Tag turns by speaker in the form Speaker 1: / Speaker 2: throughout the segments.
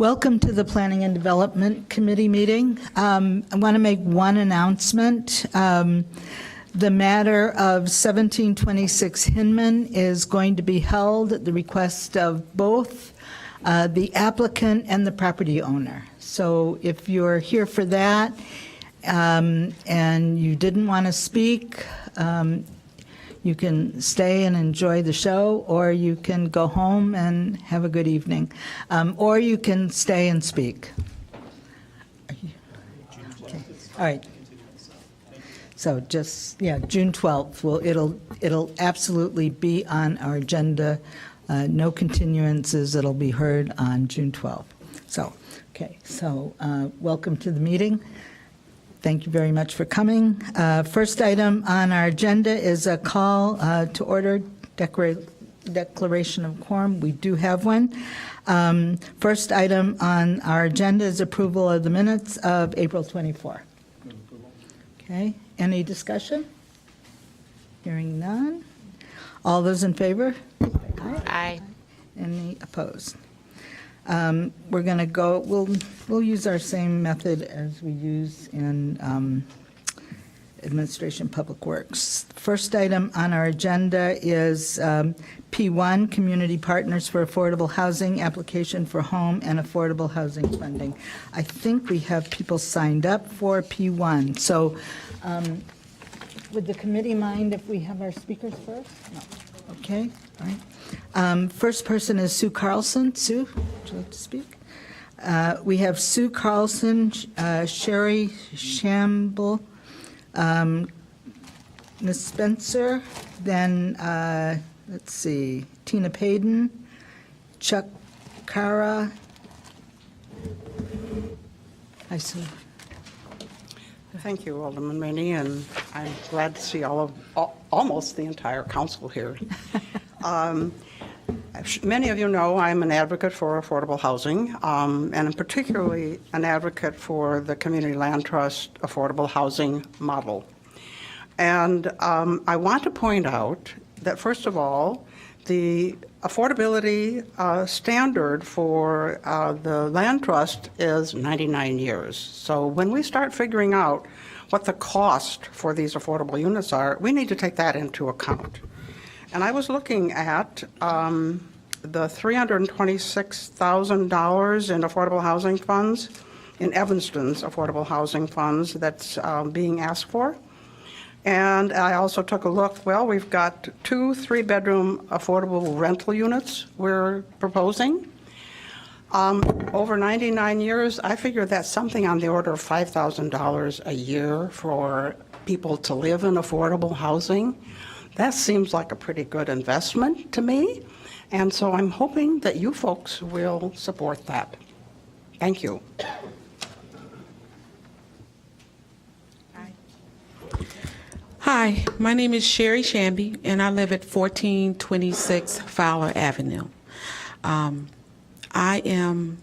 Speaker 1: Welcome to the Planning and Development Committee meeting. I want to make one announcement. The matter of 1726 Hinman is going to be held at the request of both the applicant and the property owner. So if you're here for that and you didn't want to speak, you can stay and enjoy the show, or you can go home and have a good evening, or you can stay and speak. Okay. All right. So just, yeah, June 12th. Well, it'll absolutely be on our agenda. No continuances. It'll be heard on June 12th. So, okay. So, welcome to the meeting. Thank you very much for coming. First item on our agenda is a call to order, declaration of quorum. We do have one. First item on our agenda is approval of the minutes of April 24. Okay, any discussion? Hearing none. All those in favor?
Speaker 2: Aye.
Speaker 1: Any opposed? We're going to go, we'll use our same method as we use in Administration Public Works. First item on our agenda is P1, Community Partners for Affordable Housing, application for home and affordable housing funding. I think we have people signed up for P1. So would the committee mind if we have our speakers first? No. Okay, all right. First person is Sue Carlson. Sue, would you like to speak? We have Sue Carlson, Sherry Shamble, Ms. Spencer, then, let's see, Tina Payden, Chuck Cara. Hi, Sue.
Speaker 3: Thank you, Alderman Rainey, and I'm glad to see almost the entire council here. Many of you know I'm an advocate for affordable housing, and I'm particularly an advocate for the Community Land Trust affordable housing model. And I want to point out that, first of all, the affordability standard for the land trust is 99 years. So when we start figuring out what the cost for these affordable units are, we need to take that into account. And I was looking at the $326,000 in affordable housing funds, in Evanston's affordable housing funds that's being asked for. And I also took a look, well, we've got 2 3-bedroom affordable rental units we're proposing. Over 99 years, I figure that's something on the order of $5,000 a year for people to live in affordable housing. That seems like a pretty good investment to me. And so I'm hoping that you folks will support that. Thank you.
Speaker 2: Hi, my name is Sherry Shamby, and I live at 1426 Fowler Avenue. I am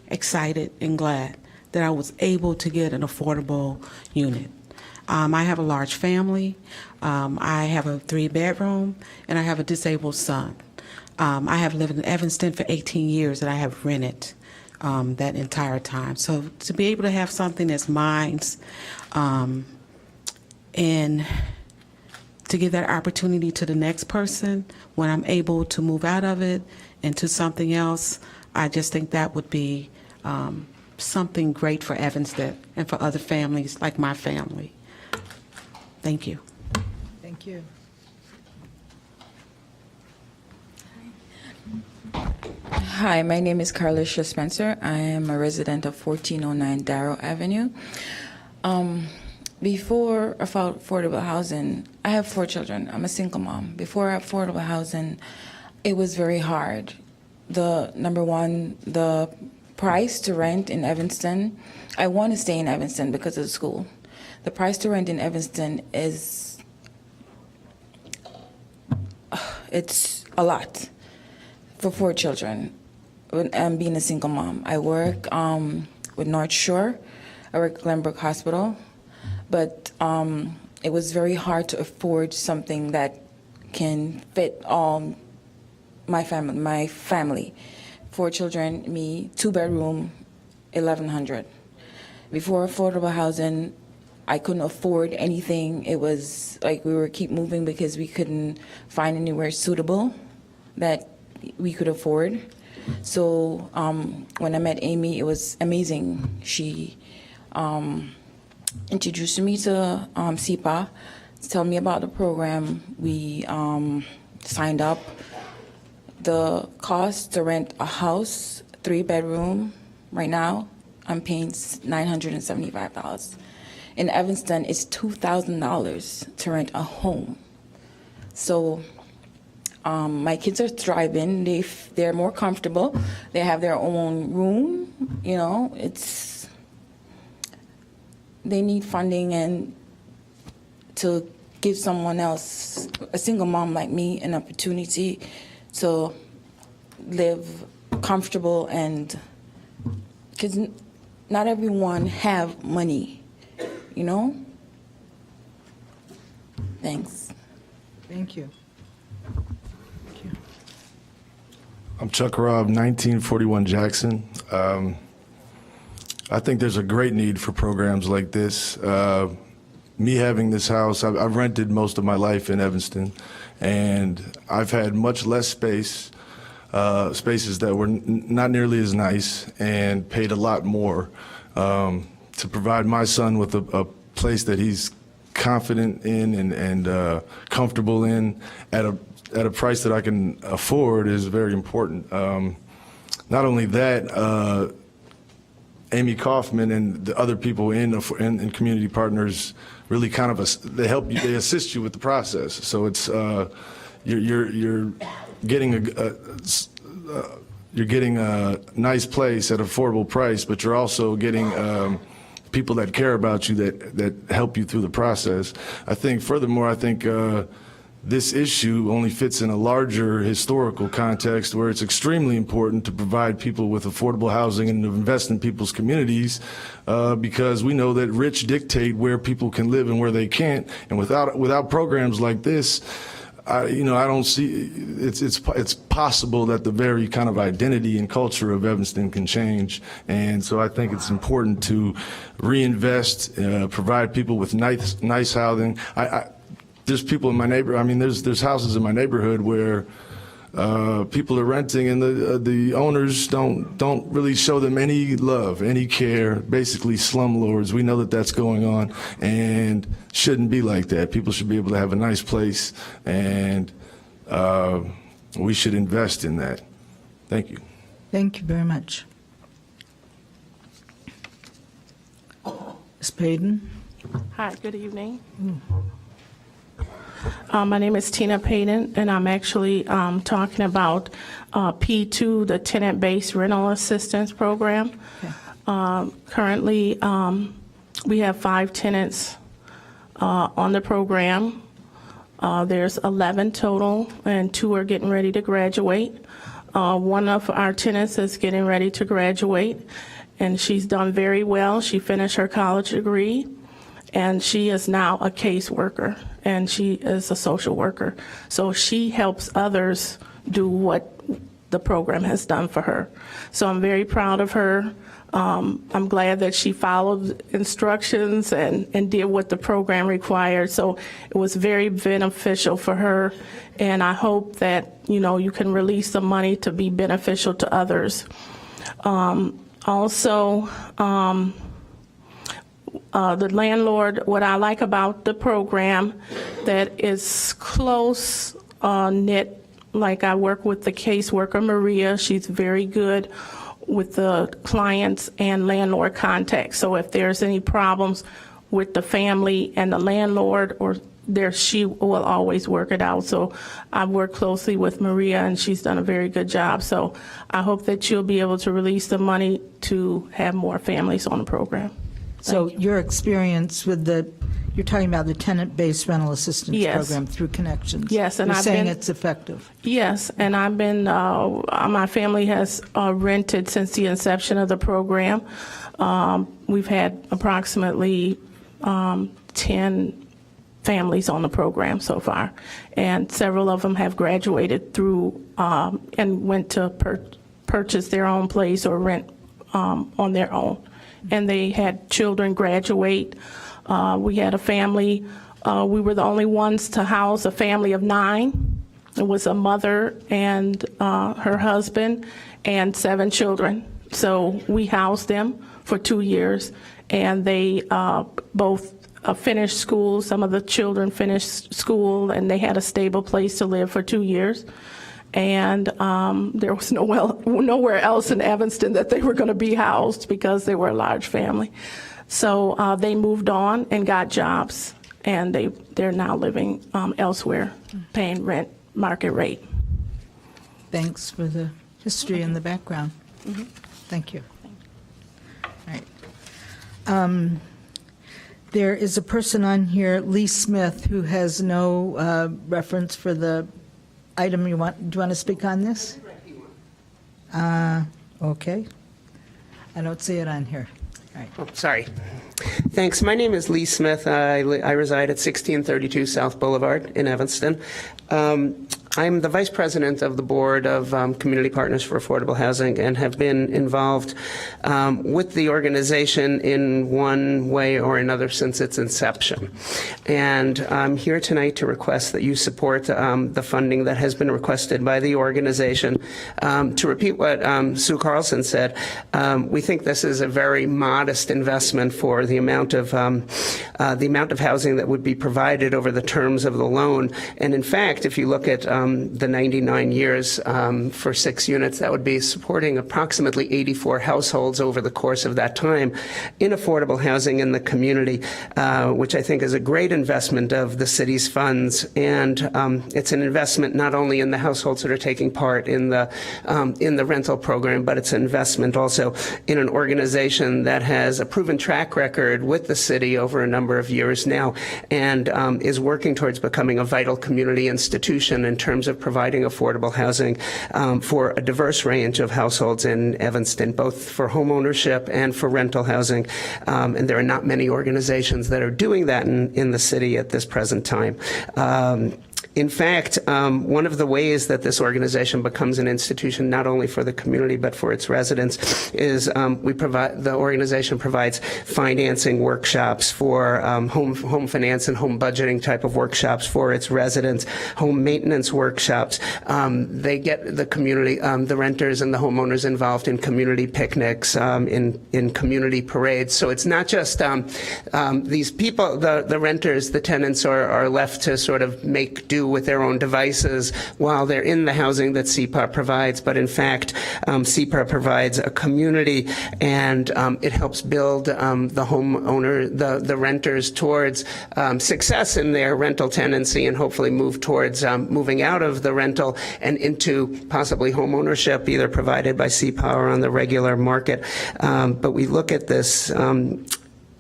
Speaker 2: excited and glad that I was able to get an affordable unit. I have a large family. I have a 3-bedroom, and I have a disabled son. I have lived in Evanston for 18 years, and I have rented that entire time. So to be able to have something that's mine, and to give that opportunity to the next person when I'm able to move out of it into something else, I just think that would be something great for Evanston and for other families like my family. Thank you.
Speaker 1: Thank you.
Speaker 4: Hi, my name is Carlisha Spencer. I am a resident of 1409 Darrow Avenue. Before affordable housing, I have 4 children. I'm a single mom. Before affordable housing, it was very hard. Number one, the price to rent in Evanston, I want to stay in Evanston because of the school. The price to rent in Evanston it's a lot for 4 children. I'm being a single mom. I work with North Shore. I work at Glenbrook Hospital. But it was very hard to afford something that can fit all my family 4 children, me, 2-bedroom, 1,100. Before affordable housing, I couldn't afford anything. It was like we were keep moving because we couldn't find anywhere suitable that we could afford. So when I met Amy, it was amazing. She introduced me to SEPA, tell me about the program. We signed up. The cost to rent a house, 3-bedroom, right now, I'm paying $975. In Evanston, it's $2,000 to rent a home. So my kids are thriving. They're more comfortable. They have their own room. You know, they need funding and to give someone else, a single mom like me, an opportunity to live comfortable, and because not everyone have money, you know? Thanks.
Speaker 1: Thank you.
Speaker 5: I'm Chuck Robb, 1941 Jackson. I think there's a great need for programs like this. Me having this house, I've rented most of my life in Evanston, and I've had much less spaces that were not nearly as nice, and paid a lot more to provide my son with a place that he's confident in and comfortable in at a price that I can afford is very important. Not only that, Amy Kaufman and the other people in Community Partners really kind of they help you, they assist you with the process. So it's you're getting a nice place at an affordable price, but you're also getting people that care about you that help you through the process. I think furthermore, this issue only fits in a larger historical context where it's extremely important to provide people with affordable housing and to invest in people's communities because we know that rich dictate where people can live and where they can't. And without programs like this, I don't see it's possible that the very kind of identity and culture of Evanston can change. And so I think it's important to reinvest, provide people with nice housing. There's people in my neighborhood. I mean, there's houses in my neighborhood where people are renting, and the owners don't really show them any love, any care. Basically, slumlords. We know that that's going on, and shouldn't be like that. People should be able to have a nice place, and we should invest in that. Thank you.
Speaker 1: Thank you very much. Ms. Payton?
Speaker 6: Hi, good evening. My name is Tina Payton, and I'm actually talking about P2, the Tenant-Based Rental Assistance Program. Okay. Currently, we have 5 tenants on the program. There's 11 total, and 2 are getting ready to graduate. One of our tenants is getting ready to graduate, and she's done very well. She finished her college degree, and she is now a caseworker, and she is a social worker. So she helps others do what the program has done for her. So I'm very proud of her. I'm glad that she followed instructions and did what the program required. So it was very beneficial for her, and I hope that, you can release the money to be beneficial to others. The landlord, what I like about the program, that is close knit. Like I work with the caseworker, Maria. She's very good with the clients and landlord contact. So if there's any problems with the family and the landlord, she will always work it out. So I work closely with Maria, and she's done a very good job. So I hope that you'll be able to release the money to have more families on the program.
Speaker 1: So your experience with you're talking about the tenant-based rental assistance program through Connections.
Speaker 6: Yes, and
Speaker 1: you're
Speaker 6: I've
Speaker 1: saying
Speaker 6: been,
Speaker 1: it's effective.
Speaker 6: Yes, and I've been, my family has rented since the inception of the program. We've had approximately 10 families on the program so far, and several of them have graduated through and went to purchase their own place or rent on their own. And they had children graduate. We had a family, we were the only ones to house a family of 9. It was a mother and her husband and 7 children. So we housed them for 2 years, and they both finished school. Some of the children finished school, and they had a stable place to live for 2 years. And there was nowhere else in Evanston that they were going to be housed because they were a large family. So they moved on and got jobs, and they're now living elsewhere, paying rent market rate.
Speaker 1: Thanks for the history and the background. Thank you. All right. There is a person on here, Lee Smith, who has no reference for the item you want. Do you want to speak on this? Okay. I don't see it on here. All right.
Speaker 7: Oh, sorry. Thanks. My name is Lee Smith. I reside at 1632 South Boulevard in Evanston. I'm the vice president of the board of Community Partners for Affordable Housing and have been involved with the organization in one way or another since its inception. And I'm here tonight to request that you support the funding that has been requested by the organization. To repeat what Sue Carlson said, we think this is a very modest investment for the amount of housing that would be provided over the terms of the loan. And in fact, if you look at the 99 years for 6 units, that would be supporting approximately 84 households over the course of that time in affordable housing in the community, which I think is a great investment of the city's funds. And it's an investment not only in the households that are taking part in the rental program, but it's an investment also in an organization that has a proven track record with the city over a number of years now and is working towards becoming a vital community institution in terms of providing affordable housing for a diverse range of households in Evanston, both for home ownership and for rental housing. And there are not many organizations that are doing that in the city at this present time. In fact, one of the ways that this organization becomes an institution, not only for the community but for its residents, is the organization provides financing workshops for home finance and home budgeting type of workshops for its residents, home maintenance workshops. They get the community, the renters and the homeowners involved in community picnics, in community parades. So it's not just these people, the renters, the tenants are left to sort of make do with their own devices while they're in the housing that CPAR provides. But in fact, CPAR provides a community, and it helps build the homeowner, the renters towards success in their rental tenancy and hopefully move towards moving out of the rental and into possibly home ownership, either provided by CPAR or on the regular market. But we look at this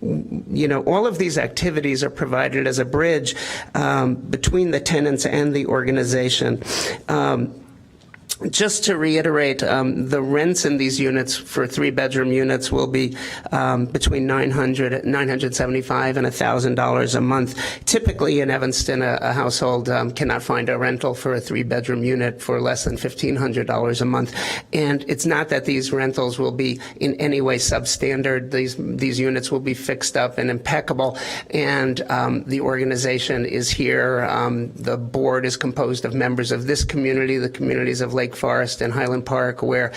Speaker 7: all of these activities are provided as a bridge between the tenants and the organization. Just to reiterate, the rents in these units for 3-bedroom units will be between $975 and $1,000 a month. Typically in Evanston, a household cannot find a rental for a 3-bedroom unit for less than $1,500 a month. And it's not that these rentals will be in any way substandard. These units will be fixed up and impeccable. And the organization is here. The board is composed of members of this community, the communities of Lake Forest and Highland Park, where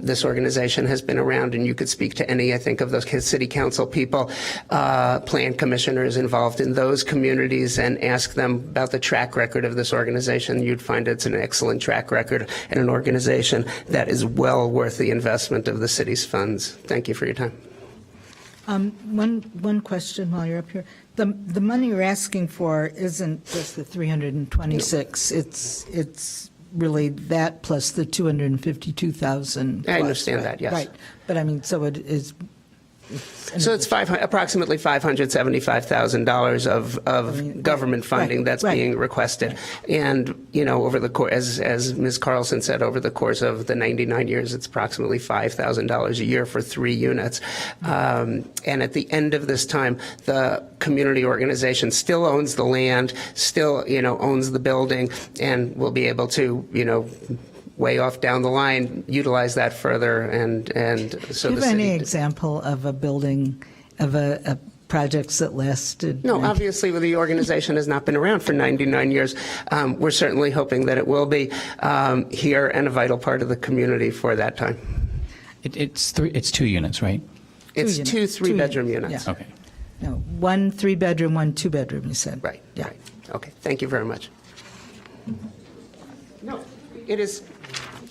Speaker 7: this organization has been around, and you could speak to any, I think, of those city council people, plan commissioners involved in those communities and ask them about the track record of this organization. You'd find it's an excellent track record and an organization that is well worth the investment of the city's funds. Thank you for your time.
Speaker 1: One question while you're up here. The money you're asking for isn't just the 326. It's really that plus the 252,000.
Speaker 7: I understand that, yes.
Speaker 1: Right, but I mean, so it is.
Speaker 7: So it's approximately $575,000 of government funding that's being requested. And, over the course, as Ms. Carlson said, over the course of the 99 years, it's approximately $5,000 a year for 3 units. And at the end of this time, the community organization still owns the land, still, owns the building, and will be able to, way off down the line, utilize that further, and so
Speaker 1: Do
Speaker 7: the
Speaker 1: you have any
Speaker 7: city.
Speaker 1: example of a building, of a projects that lasted?
Speaker 7: No, obviously, the organization has not been around for 99 years. We're certainly hoping that it will be here and a vital part of the community for that time.
Speaker 8: It's 2 units, right?
Speaker 7: It's
Speaker 1: units.
Speaker 7: 2
Speaker 1: Two
Speaker 7: three-bedroom
Speaker 1: units,
Speaker 7: units.
Speaker 1: yeah.
Speaker 8: Okay.
Speaker 1: No, 1 3-bedroom, 1 2-bedroom, you said?
Speaker 7: Right,
Speaker 1: Yeah.
Speaker 7: right. Okay, thank you very much. No, it is,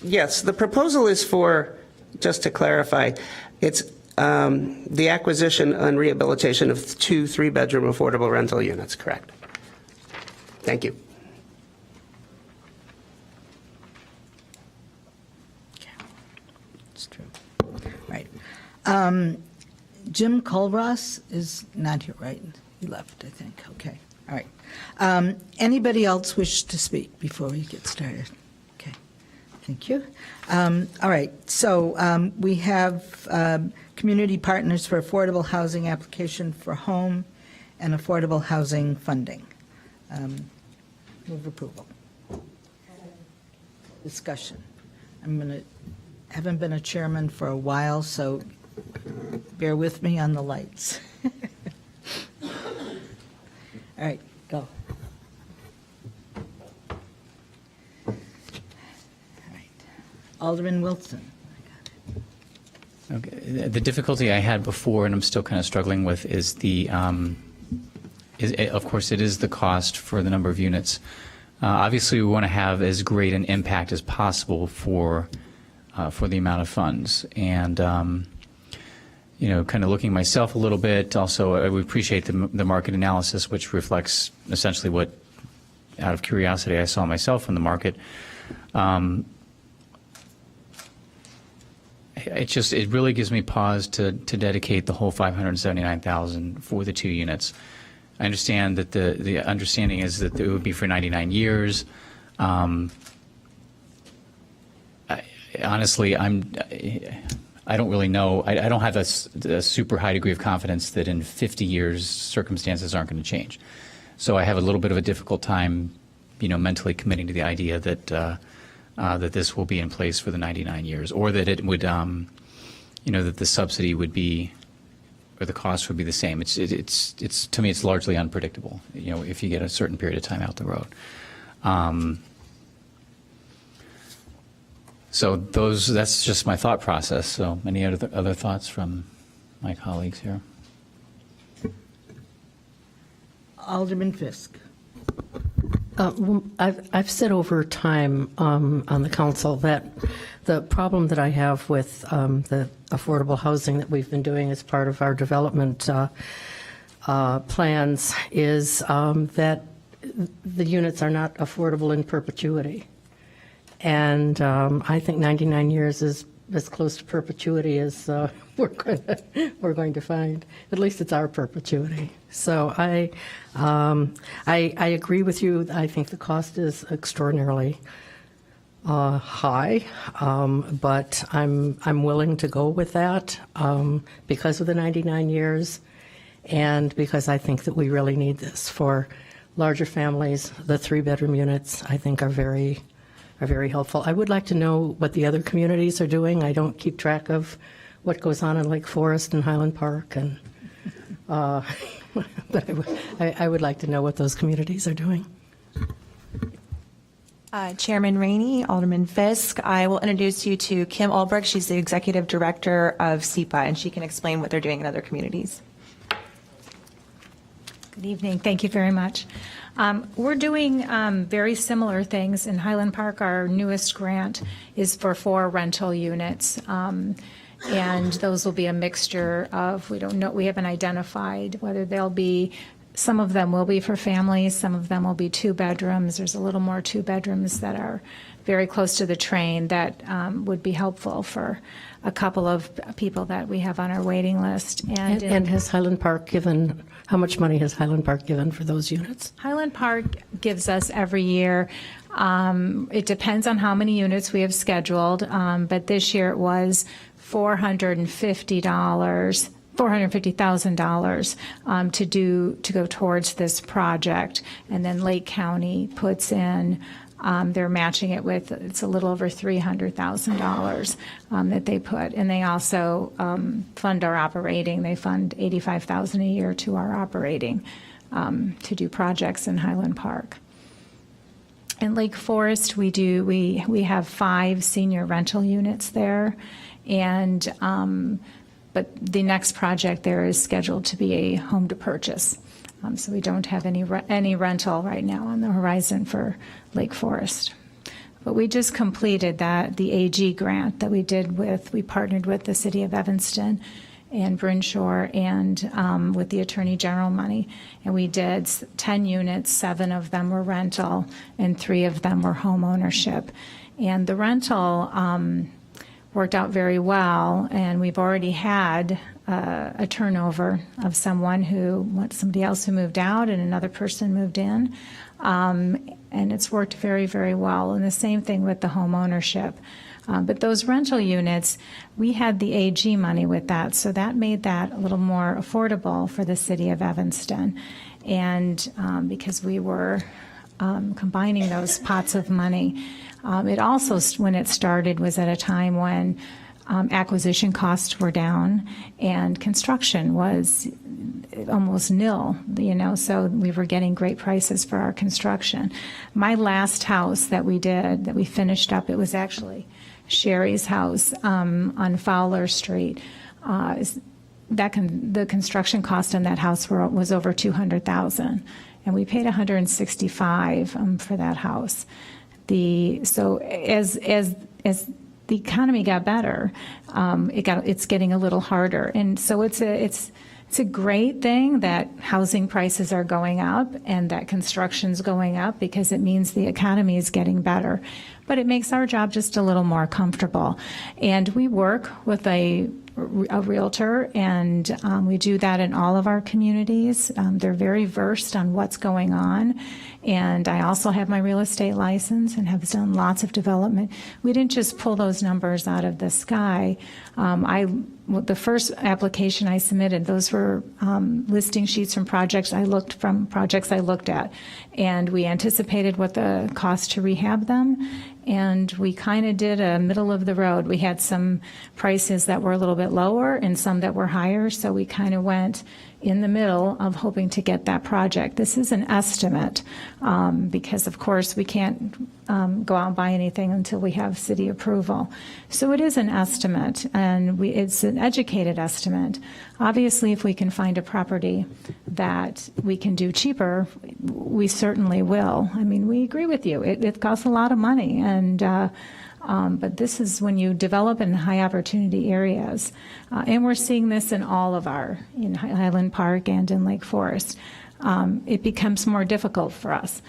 Speaker 7: yes, the proposal is for, just to clarify, it's the acquisition and rehabilitation of 2 3-bedroom affordable rental units, correct? Thank you.
Speaker 1: It's true. Right. Jim Culross is not here, right? He left, I think. Okay. All right. Anybody else wish to speak before we get started? Okay. Thank you. All right. So we have Community Partners for Affordable Housing application for home and affordable housing funding. Move approval. Discussion. Haven't been a chairman for a while, so bear with me on the lights. All right, go. All right. Alderman Wilson.
Speaker 8: Okay. The difficulty I had before, and I'm still kind of struggling with, is of course, it is the cost for the number of units. Obviously, we want to have as great an impact as possible for the amount of funds. And, kind of looking myself a little bit, also, we appreciate the market analysis, which reflects essentially what, out of curiosity, I saw myself in the market. It really gives me pause to dedicate the whole $579,000 for the 2 units. I understand that the understanding is that it would be for 99 years. Honestly, I don't really know. I don't have a super high degree of confidence that in 50 years circumstances aren't going to change. So I have a little bit of a difficult time, mentally committing to the idea that that this will be in place for the 99 years, or that it would, that the subsidy would be, or the cost would be the same. It's to me, it's largely unpredictable. If you get a certain period of time out the road. So that's just my thought process. So any other thoughts from my colleagues here?
Speaker 1: Alderman Fisk.
Speaker 9: I've said over time on the council that the problem that I have with the affordable housing that we've been doing as part of our development plans is that the units are not affordable in perpetuity. And I think 99 years is as close to perpetuity as we're going to find. At least it's our perpetuity. So I agree with you. I think the cost is extraordinarily high, but I'm willing to go with that because of the 99 years, and because I think that we really need this for larger families. The 3-bedroom units, I think, are very helpful. I would like to know what the other communities are doing. I don't keep track of what goes on in Lake Forest and Highland Park, and but I would like to know what those communities are doing.
Speaker 10: Chairman Rainey, Alderman Fisk, I will introduce you to Kim Ulbrich. She's the Executive Director of SEPA, and she can explain what they're doing in other communities.
Speaker 11: Good evening. Thank you very much. We're doing very similar things in Highland Park. Our newest grant is for 4 rental units, and those will be a mixture of, we don't know, we haven't identified whether they'll be, some of them will be for families, some of them will be 2 bedrooms. There's a little more 2 bedrooms that are very close to the train that would be helpful for a couple of people that we have on our waiting list.
Speaker 9: And has Highland Park given, how much money has Highland Park given for those units?
Speaker 11: Highland Park gives us every year, it depends on how many units we have scheduled, but this year it was $450,000 to go towards this project. And then Lake County puts in They're matching it with, it's a little over $300,000 that they put. And they also fund our operating. They fund $85,000 a year to our operating to do projects in Highland Park. In Lake Forest, we have 5 senior rental units there, and but the next project there is scheduled to be a home to purchase. So we don't have any rental right now on the horizon for Lake Forest. But we just completed the AG grant that we partnered with the City of Evanston and Brinshaw and with the Attorney General money. And we did 10 units, 7 of them were rental, and 3 of them were home ownership. And the rental worked out very well, and we've already had a turnover of somebody else who moved out and another person moved in. And it's worked very, very well. And the same thing with the home ownership. But those rental units, we had the AG money with that, so that made that a little more affordable for the City of Evanston. And because we were combining those pots of money. It also, when it started, was at a time when acquisition costs were down and construction was almost nil, so we were getting great prices for our construction. My last house that we finished up, it was actually Sherry's house on Fowler Street. The construction cost on that house was over $200,000, and we paid $165,000 for that house. So as the economy got better, it's getting a little harder, and so it's a great thing that housing prices are going up and that construction's going up, because it means the economy is getting better. But it makes our job just a little more comfortable. And we work with a realtor, and we do that in all of our communities. They're very versed on what's going on. And I also have my real estate license and have done lots of development. We didn't just pull those numbers out of the sky. The first application I submitted, those were listing sheets from projects I looked at. And we anticipated what the cost to rehab them. And we kind of did a middle of the road. We had some prices that were a little bit lower and some that were higher. So we kind of went in the middle of hoping to get that project. This is an estimate because, of course, we can't go out and buy anything until we have city approval. So it is an estimate, and it's an educated estimate. Obviously, if we can find a property that we can do cheaper, we certainly will. I mean, we agree with you. It costs a lot of money, and but this is when you develop in high opportunity areas. And we're seeing this in all of in Highland Park and in Lake Forest. It becomes more difficult for us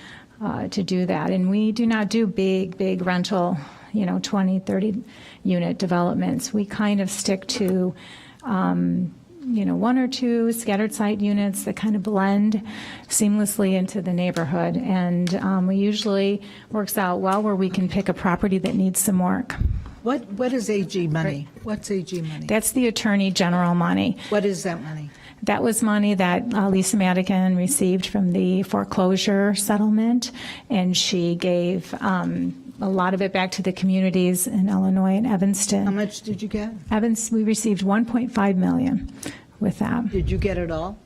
Speaker 11: to do that. And we do not do big rental, 20, 30 unit developments. We kind of stick to, 1 or 2 scattered site units that kind of blend seamlessly into the neighborhood. And we usually works out well where we can pick a property that needs some work.
Speaker 1: What is AG money? What's AG money?
Speaker 11: That's the Attorney General money.
Speaker 1: What is that money?
Speaker 11: That was money that Lisa Madigan received from the foreclosure settlement, and she gave a lot of it back to the communities in Illinois and Evanston.
Speaker 1: How much did you get?
Speaker 11: We received $1.5 million with that.
Speaker 1: Did you get it all?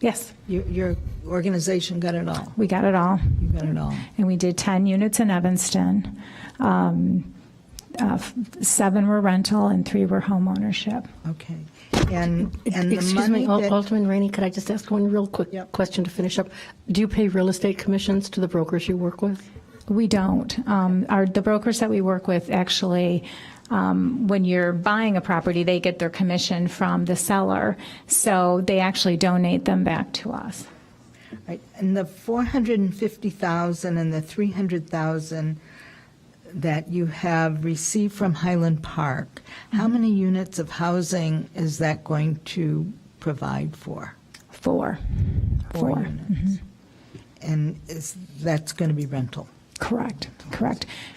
Speaker 11: Yes.
Speaker 1: Your organization got it all?
Speaker 11: We got it all.
Speaker 1: You got it all.
Speaker 11: And we did 10 units in Evanston. 7 were rental and 3 were home ownership.
Speaker 1: Okay. And the
Speaker 9: Excuse
Speaker 1: money
Speaker 9: me,
Speaker 1: that-
Speaker 9: Alderman Rainey, could I just ask one real quick question to finish up? Do you pay real estate commissions to the brokers you work with?
Speaker 11: We don't. The brokers that we work with actually, when you're buying a property, they get their commission from the seller, so they actually donate them back to us.
Speaker 1: Right. And the $450,000 and the $300,000 that you have received from Highland Park, how many units of housing is that going to provide for?
Speaker 11: 4.
Speaker 1: 4 units. And that's going to be rental?
Speaker 11: Correct.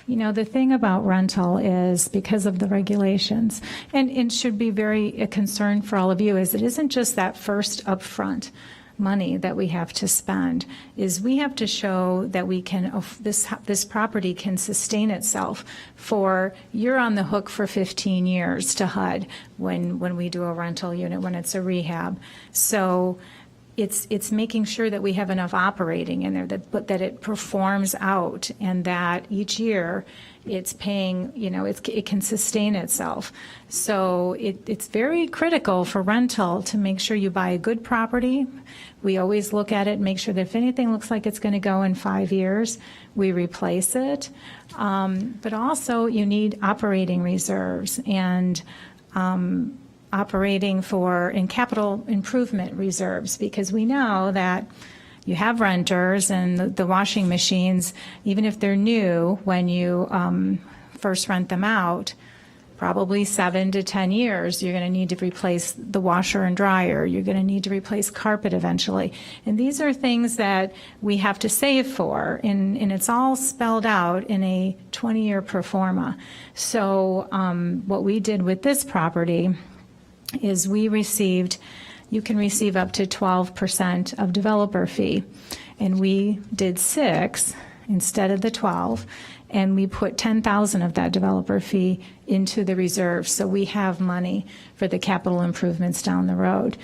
Speaker 11: The thing about rental is, because of the regulations, and it should be a concern for all of you, is it isn't just that first upfront money that we have to spend, is we have to show that we can, this property can sustain itself for, you're on the hook for 15 years to HUD when we do a rental unit, when it's a rehab. So it's making sure that we have enough operating in there, that it performs out, and that each year it's paying, it can sustain itself. So it's very critical for rental to make sure you buy a good property. We always look at it and make sure that if anything looks like it's going to go in 5 years, we replace it. But also you need operating reserves and operating in capital improvement reserves, because we know that you have renters and the washing machines, even if they're new, when you first rent them out, probably 7 to 10 years, you're going to need to replace the washer and dryer. You're going to need to replace carpet eventually. And these are things that we have to save for, and it's all spelled out in a 20-year pro forma. So what we did with this property is you can receive up to 12% of developer fee. And we did 6 instead of the 12, and we put 10,000 of that developer fee into the reserve. So we have money for the capital improvements down the road.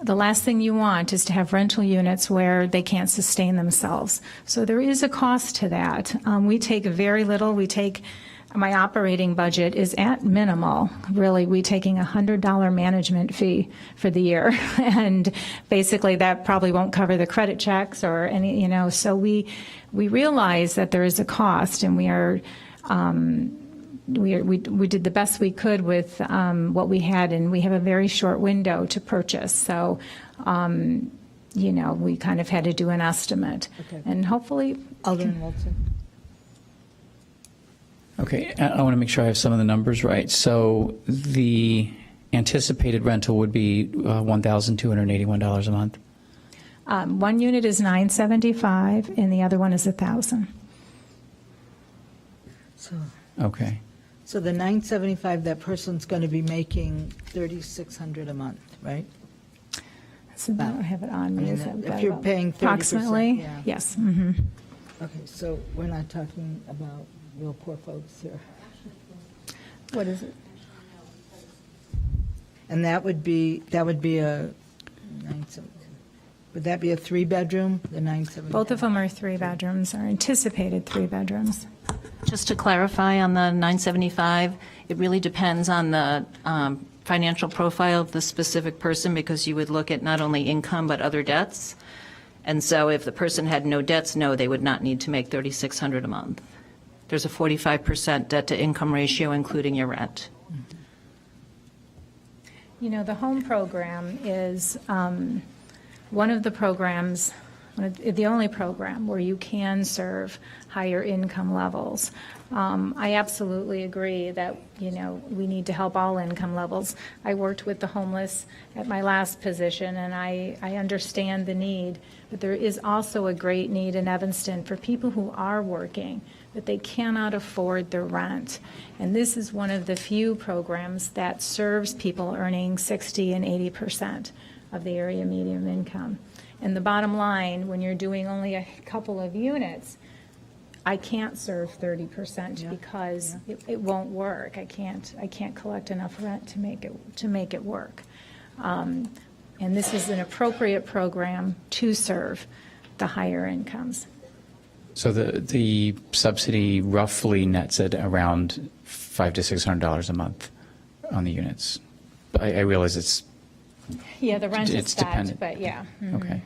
Speaker 11: The last thing you want is to have rental units where they can't sustain themselves. So there is a cost to that. We take very little. My operating budget is at minimal. Really, we taking $100 management fee for the year, and basically that probably won't cover the credit checks or any, So we realize that there is a cost, and we did the best we could with what we had, and we have a very short window to purchase. So, we kind of had to do an estimate, and hopefully,
Speaker 1: Alderman Wilson.
Speaker 8: Okay, I want to make sure I have some of the numbers right. So the anticipated rental would be $1,281 a month?
Speaker 11: one unit is $975, and the other one is $1,000.
Speaker 8: Okay.
Speaker 1: So the $975, that person's going to be making $3,600 a month, right?
Speaker 11: So I have it on me.
Speaker 1: I mean, if you're paying 30%,
Speaker 11: Approximately,
Speaker 1: yeah.
Speaker 11: yes. Mm-hmm.
Speaker 1: Okay, so we're not talking about real poor folks here.
Speaker 11: What is it?
Speaker 1: And that would be a 970. Would that be a 3-bedroom, the 970?
Speaker 11: Both of them are 3 bedrooms, are anticipated 3 bedrooms.
Speaker 12: Just to clarify on the 975, it really depends on the financial profile of the specific person, because you would look at not only income but other debts. And so if the person had no debts, no, they would not need to make $3,600 a month. There's a 45% debt-to-income ratio, including your rent.
Speaker 11: The home program is one of the programs, the only program where you can serve higher income levels. I absolutely agree that, we need to help all income levels. I worked with the homeless at my last position, and I understand the need, but there is also a great need in Evanston for people who are working, but they cannot afford the rent. And this is one of the few programs that serves people earning 60 and 80% of the area median income. And the bottom line, when you're doing only a couple of units, I can't serve 30% because it won't work. I can't collect enough rent to make it work. And this is an appropriate program to serve the higher incomes.
Speaker 8: So the subsidy roughly nets at around $500 to $600 a month on the units. I realize it's
Speaker 11: The rent is set,
Speaker 8: dependent.
Speaker 11: but yeah.
Speaker 8: Okay.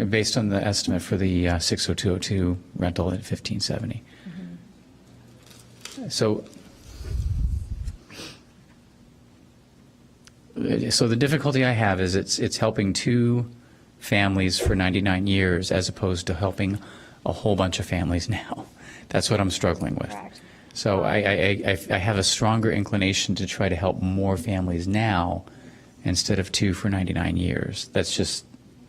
Speaker 8: Based on the estimate for the 60202 rental at $1,570. So the difficulty I have is it's helping 2 families for 99 years as opposed to helping a whole bunch of families now. That's what I'm struggling with.
Speaker 11: Correct.
Speaker 8: So I have a stronger inclination to try to help more families now instead of 2 for 99 years. That's just.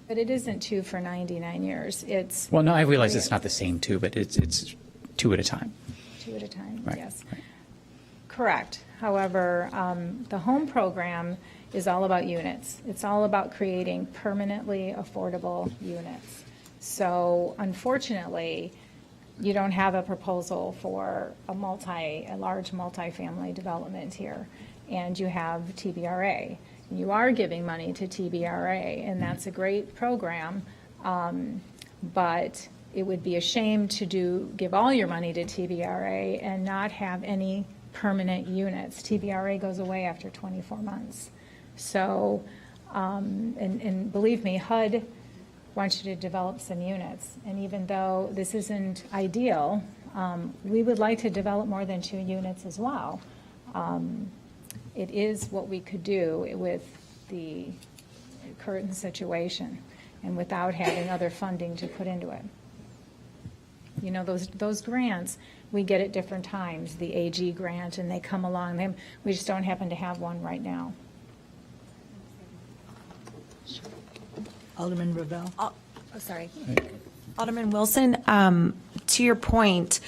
Speaker 11: But it isn't 2 for 99 years. It's
Speaker 8: Well, no, I realize it's not the same 2, but it's 2 at a time.
Speaker 11: 2 at a time,
Speaker 8: Right,
Speaker 11: yes.
Speaker 8: right.
Speaker 11: Correct. However, the home program is all about units. It's all about creating permanently affordable units. So unfortunately, you don't have a proposal for a large multifamily development here, and you have TBRA. You are giving money to TBRA, and that's a great program, but it would be a shame to give all your money to TBRA and not have any permanent units. TBRA goes away after 24 months. So, and believe me, HUD wants you to develop some units. And even though this isn't ideal, we would like to develop more than 2 units as well. It is what we could do with the current situation and without having other funding to put into it. You know, those grants, we get at different times, the AG grant, and they come along. We just don't happen to have one right now.
Speaker 1: Alderman Ravel.
Speaker 10: Oh, sorry. Alderman Wilson, to your point,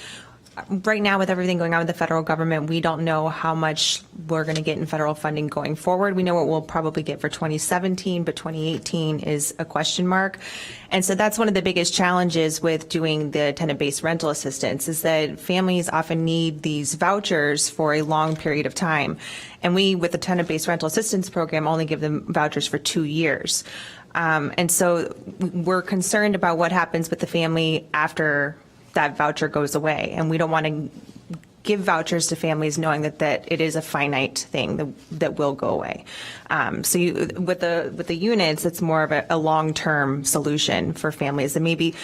Speaker 10: right now with everything going on with the federal government, we don't know how much we're going to get in federal funding going forward. We know what we'll probably get for 2017, but 2018 is a question mark. And so that's one of the biggest challenges with doing the tenant-based rental assistance is that families often need these vouchers for a long period of time. And we, with the tenant-based rental assistance program, only give them vouchers for 2 years. And so we're concerned about what happens with the family after that voucher goes away. And we don't want to give vouchers to families knowing that it is a finite thing that will go away. So with the units, it's more of a long-term solution for families. And maybe,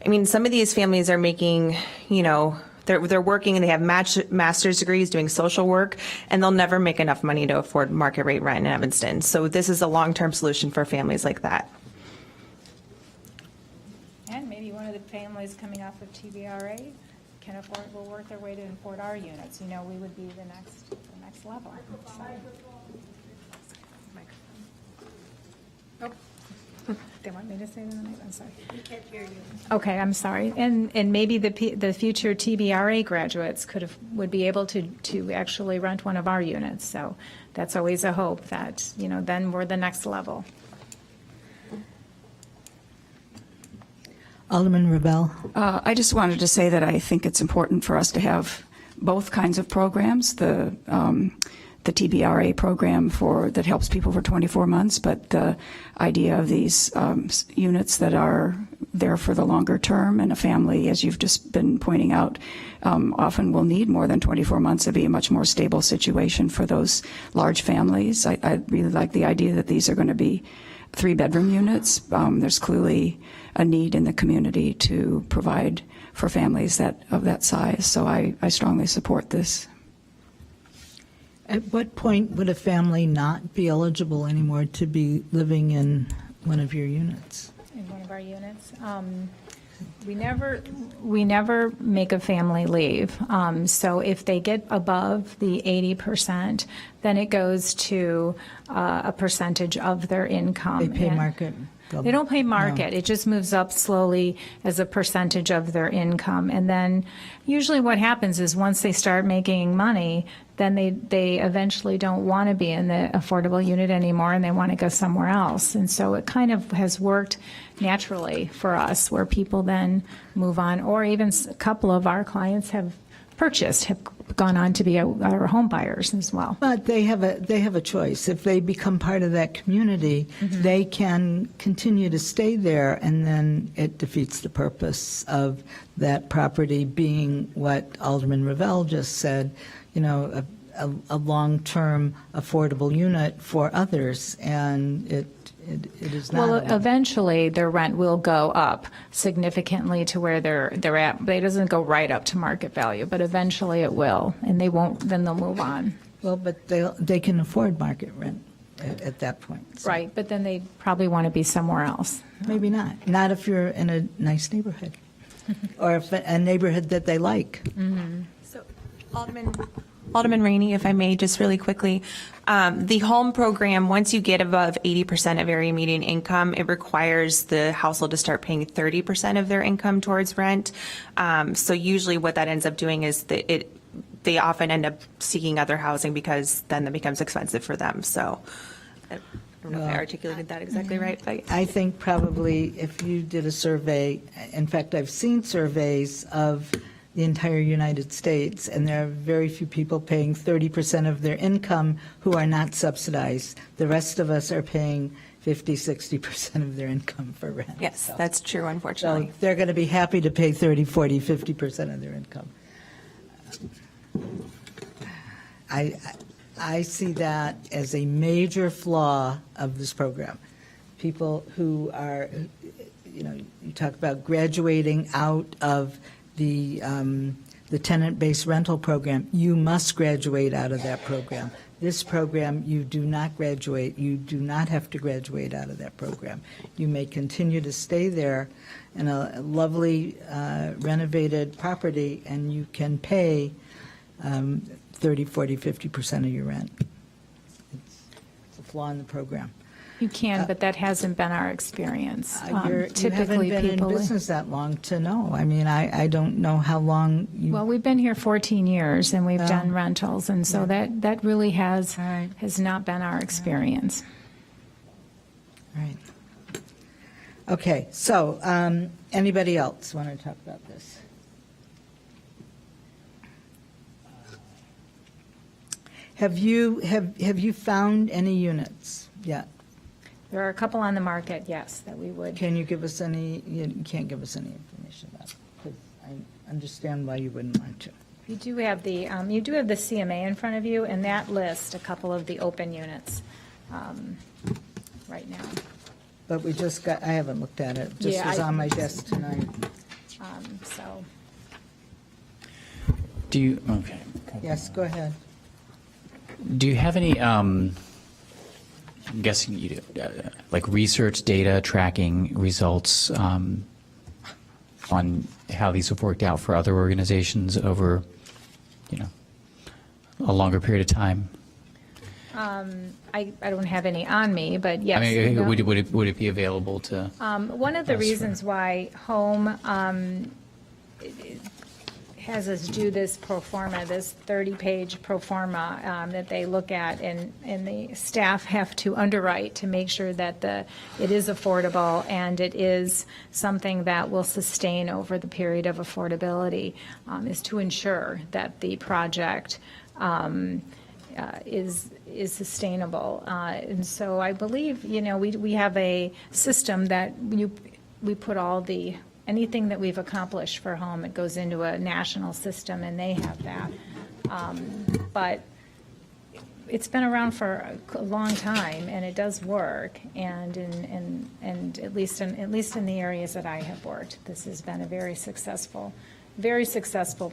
Speaker 10: I mean, some of these families are making, you know, they're working and they have master's degrees doing social work, and they'll never make enough money to afford market rate rent in Evanston. So this is a long-term solution for families like that.
Speaker 11: And maybe one of the families coming off of TBRA will work their way to afford our units. You know, we would be the next level. So. Oh. They want me to say that? I'm sorry. We can't hear you. Okay, I'm sorry. And maybe the future TBRA graduates would be able to actually rent one of our units. So that's always a hope that, you know, then we're the next level.
Speaker 1: Alderman Ravel.
Speaker 13: I just wanted to say that I think it's important for us to have both kinds of programs, the TBRA program that helps people for 24 months, but the idea of these units that are there for the longer term, and a family, as you've just been pointing out, often will need more than 24 months to be a much more stable situation for those large families. I really like the idea that these are going to be 3-bedroom units. There's clearly a need in the community to provide for families of that size. So I strongly support this.
Speaker 1: At what point would a family not be eligible anymore to be living in one of your units?
Speaker 11: In one of our units. We never make a family leave. So if they get above the 80%, then it goes to a percentage of their income.
Speaker 1: They pay market?
Speaker 11: They don't pay market.
Speaker 1: No.
Speaker 11: It just moves up slowly as a percentage of their income. And then usually what happens is once they start making money, then they eventually don't want to be in the affordable unit anymore and they want to go somewhere else. And so it kind of has worked naturally for us where people then move on, or even a couple of our clients have gone on to be our home buyers as well.
Speaker 1: But they have a choice. If they become part of that community, they can continue to stay there, and then it defeats the purpose of that property being what Alderman Ravel just said, you know, a long-term affordable unit for others, and it is not.
Speaker 11: Well, eventually their rent will go up significantly to where they're at. It doesn't go right up to market value, but eventually it will, and they won't. Then they'll move on.
Speaker 1: Well, but they can afford market rent at that point. So
Speaker 11: Right, but then they probably want to be somewhere else.
Speaker 1: maybe not. Not if you're in a nice neighborhood, or if a neighborhood that they like.
Speaker 10: So, Alderman Rainey, if I may, just really quickly, the home program, once you get above 80% of area median income, it requires the household to start paying 30% of their income towards rent. So usually what that ends up doing is they often end up seeking other housing because then that becomes expensive for them. So I don't know if I articulated that exactly right, but
Speaker 1: I think probably if you did a survey, in fact, I've seen surveys of the entire United States, and there are very few people paying 30% of their income who are not subsidized. The rest of us are paying 50, 60% of their income for rent.
Speaker 10: yes,
Speaker 1: So-
Speaker 10: that's true,
Speaker 1: So
Speaker 10: unfortunately.
Speaker 1: they're going to be happy to pay 30, 40, 50% of their income. I see that as a major flaw of this program. People who are, you talk about graduating out of the tenant-based rental program. You must graduate out of that program. This program, you do not graduate. You do not have to graduate out of that program. You may continue to stay there in a lovely renovated property, and you can pay 30, 40, 50% of your rent. It's a flaw in the program.
Speaker 11: You can, but that hasn't been our experience.
Speaker 1: You haven't
Speaker 11: Typically,
Speaker 1: been in
Speaker 11: people.
Speaker 1: business that long to know. I mean, I don't know how long you.
Speaker 11: Well, we've been here 14 years, and we've done rentals, and so that really has not been our experience.
Speaker 1: Right. Okay, so anybody else want to talk about this? Have you found any units yet?
Speaker 11: There are a couple on the market, yes, that we would.
Speaker 1: Can you give us any, you can't give us any information about it, because I understand why you wouldn't want to.
Speaker 11: You do have the CMA in front of you, and that lists a couple of the open units right now.
Speaker 1: But we just got, I haven't looked at it, just
Speaker 11: Yeah,
Speaker 1: was on my desk tonight.
Speaker 11: So,
Speaker 8: Do you, okay.
Speaker 1: Yes, go ahead.
Speaker 8: Do you have any, I'm guessing you do, like research data tracking results on how these have worked out for other organizations over, a longer period of time?
Speaker 11: I don't have any on me, but yes.
Speaker 8: I mean,
Speaker 11: no.
Speaker 8: would it be available to?
Speaker 11: One of the
Speaker 8: That's
Speaker 11: reasons why Home has us do this pro forma, this 30-page pro forma that they look at, and the staff have to underwrite to make sure that it is affordable and it is something that will sustain over the period of affordability, is to ensure that the project is sustainable. And so I believe, we have a system that we put all anything that we've accomplished for Home, it goes into a national system, and they have that. But it's been around for a long time, and it does work. And at least in the areas that I have worked, this has been a very successful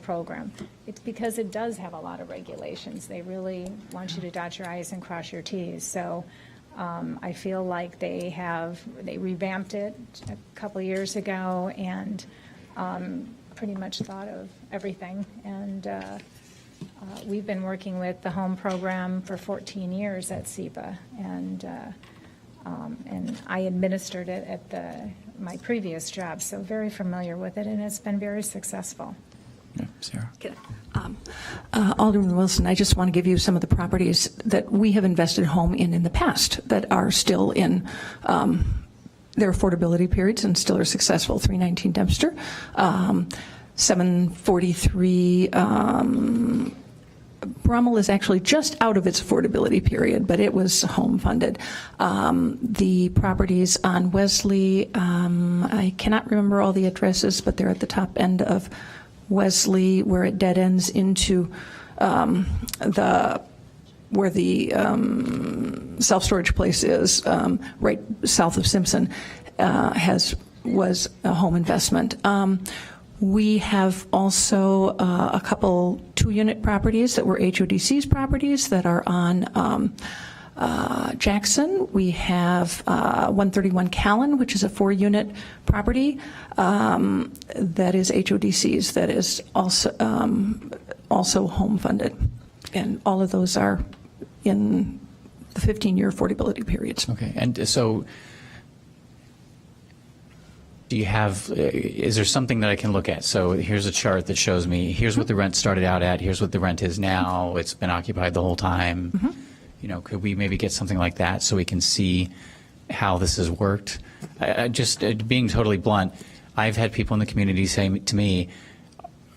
Speaker 11: program. It's because it does have a lot of regulations. They really want you to dot your I's and cross your T's. So I feel like they revamped it a couple years ago and pretty much thought of everything. And we've been working with the Home program for 14 years at SEPA, and I administered it at my previous job, so very familiar with it, and it's been very successful.
Speaker 8: Yeah, Sarah.
Speaker 13: Alderman Wilson, I just want to give you some of the properties that we have invested Home in the past that are still in their affordability periods and still are successful. 319 Dempster, 743 Brummel is actually just out of its affordability period, but it was Home funded. The properties on Wesley, I cannot remember all the addresses, but they're at the top end of Wesley, where it dead ends into where the self-storage place is, right south of Simpson, was a Home investment. We have also a couple 2-unit properties that were HODC's properties that are on Jackson. We have 131 Callan, which is a 4-unit property that is HODC's, that is also Home funded. And all of those are in the 15-year affordability periods.
Speaker 8: Okay, and so do you have, is there something that I can look at? So here's a chart that shows me, here's what the rent started out at, here's what the rent is now, it's been occupied the whole time. could we maybe get something like that so we can see how this has worked? Just being totally blunt, I've had people in the community say to me,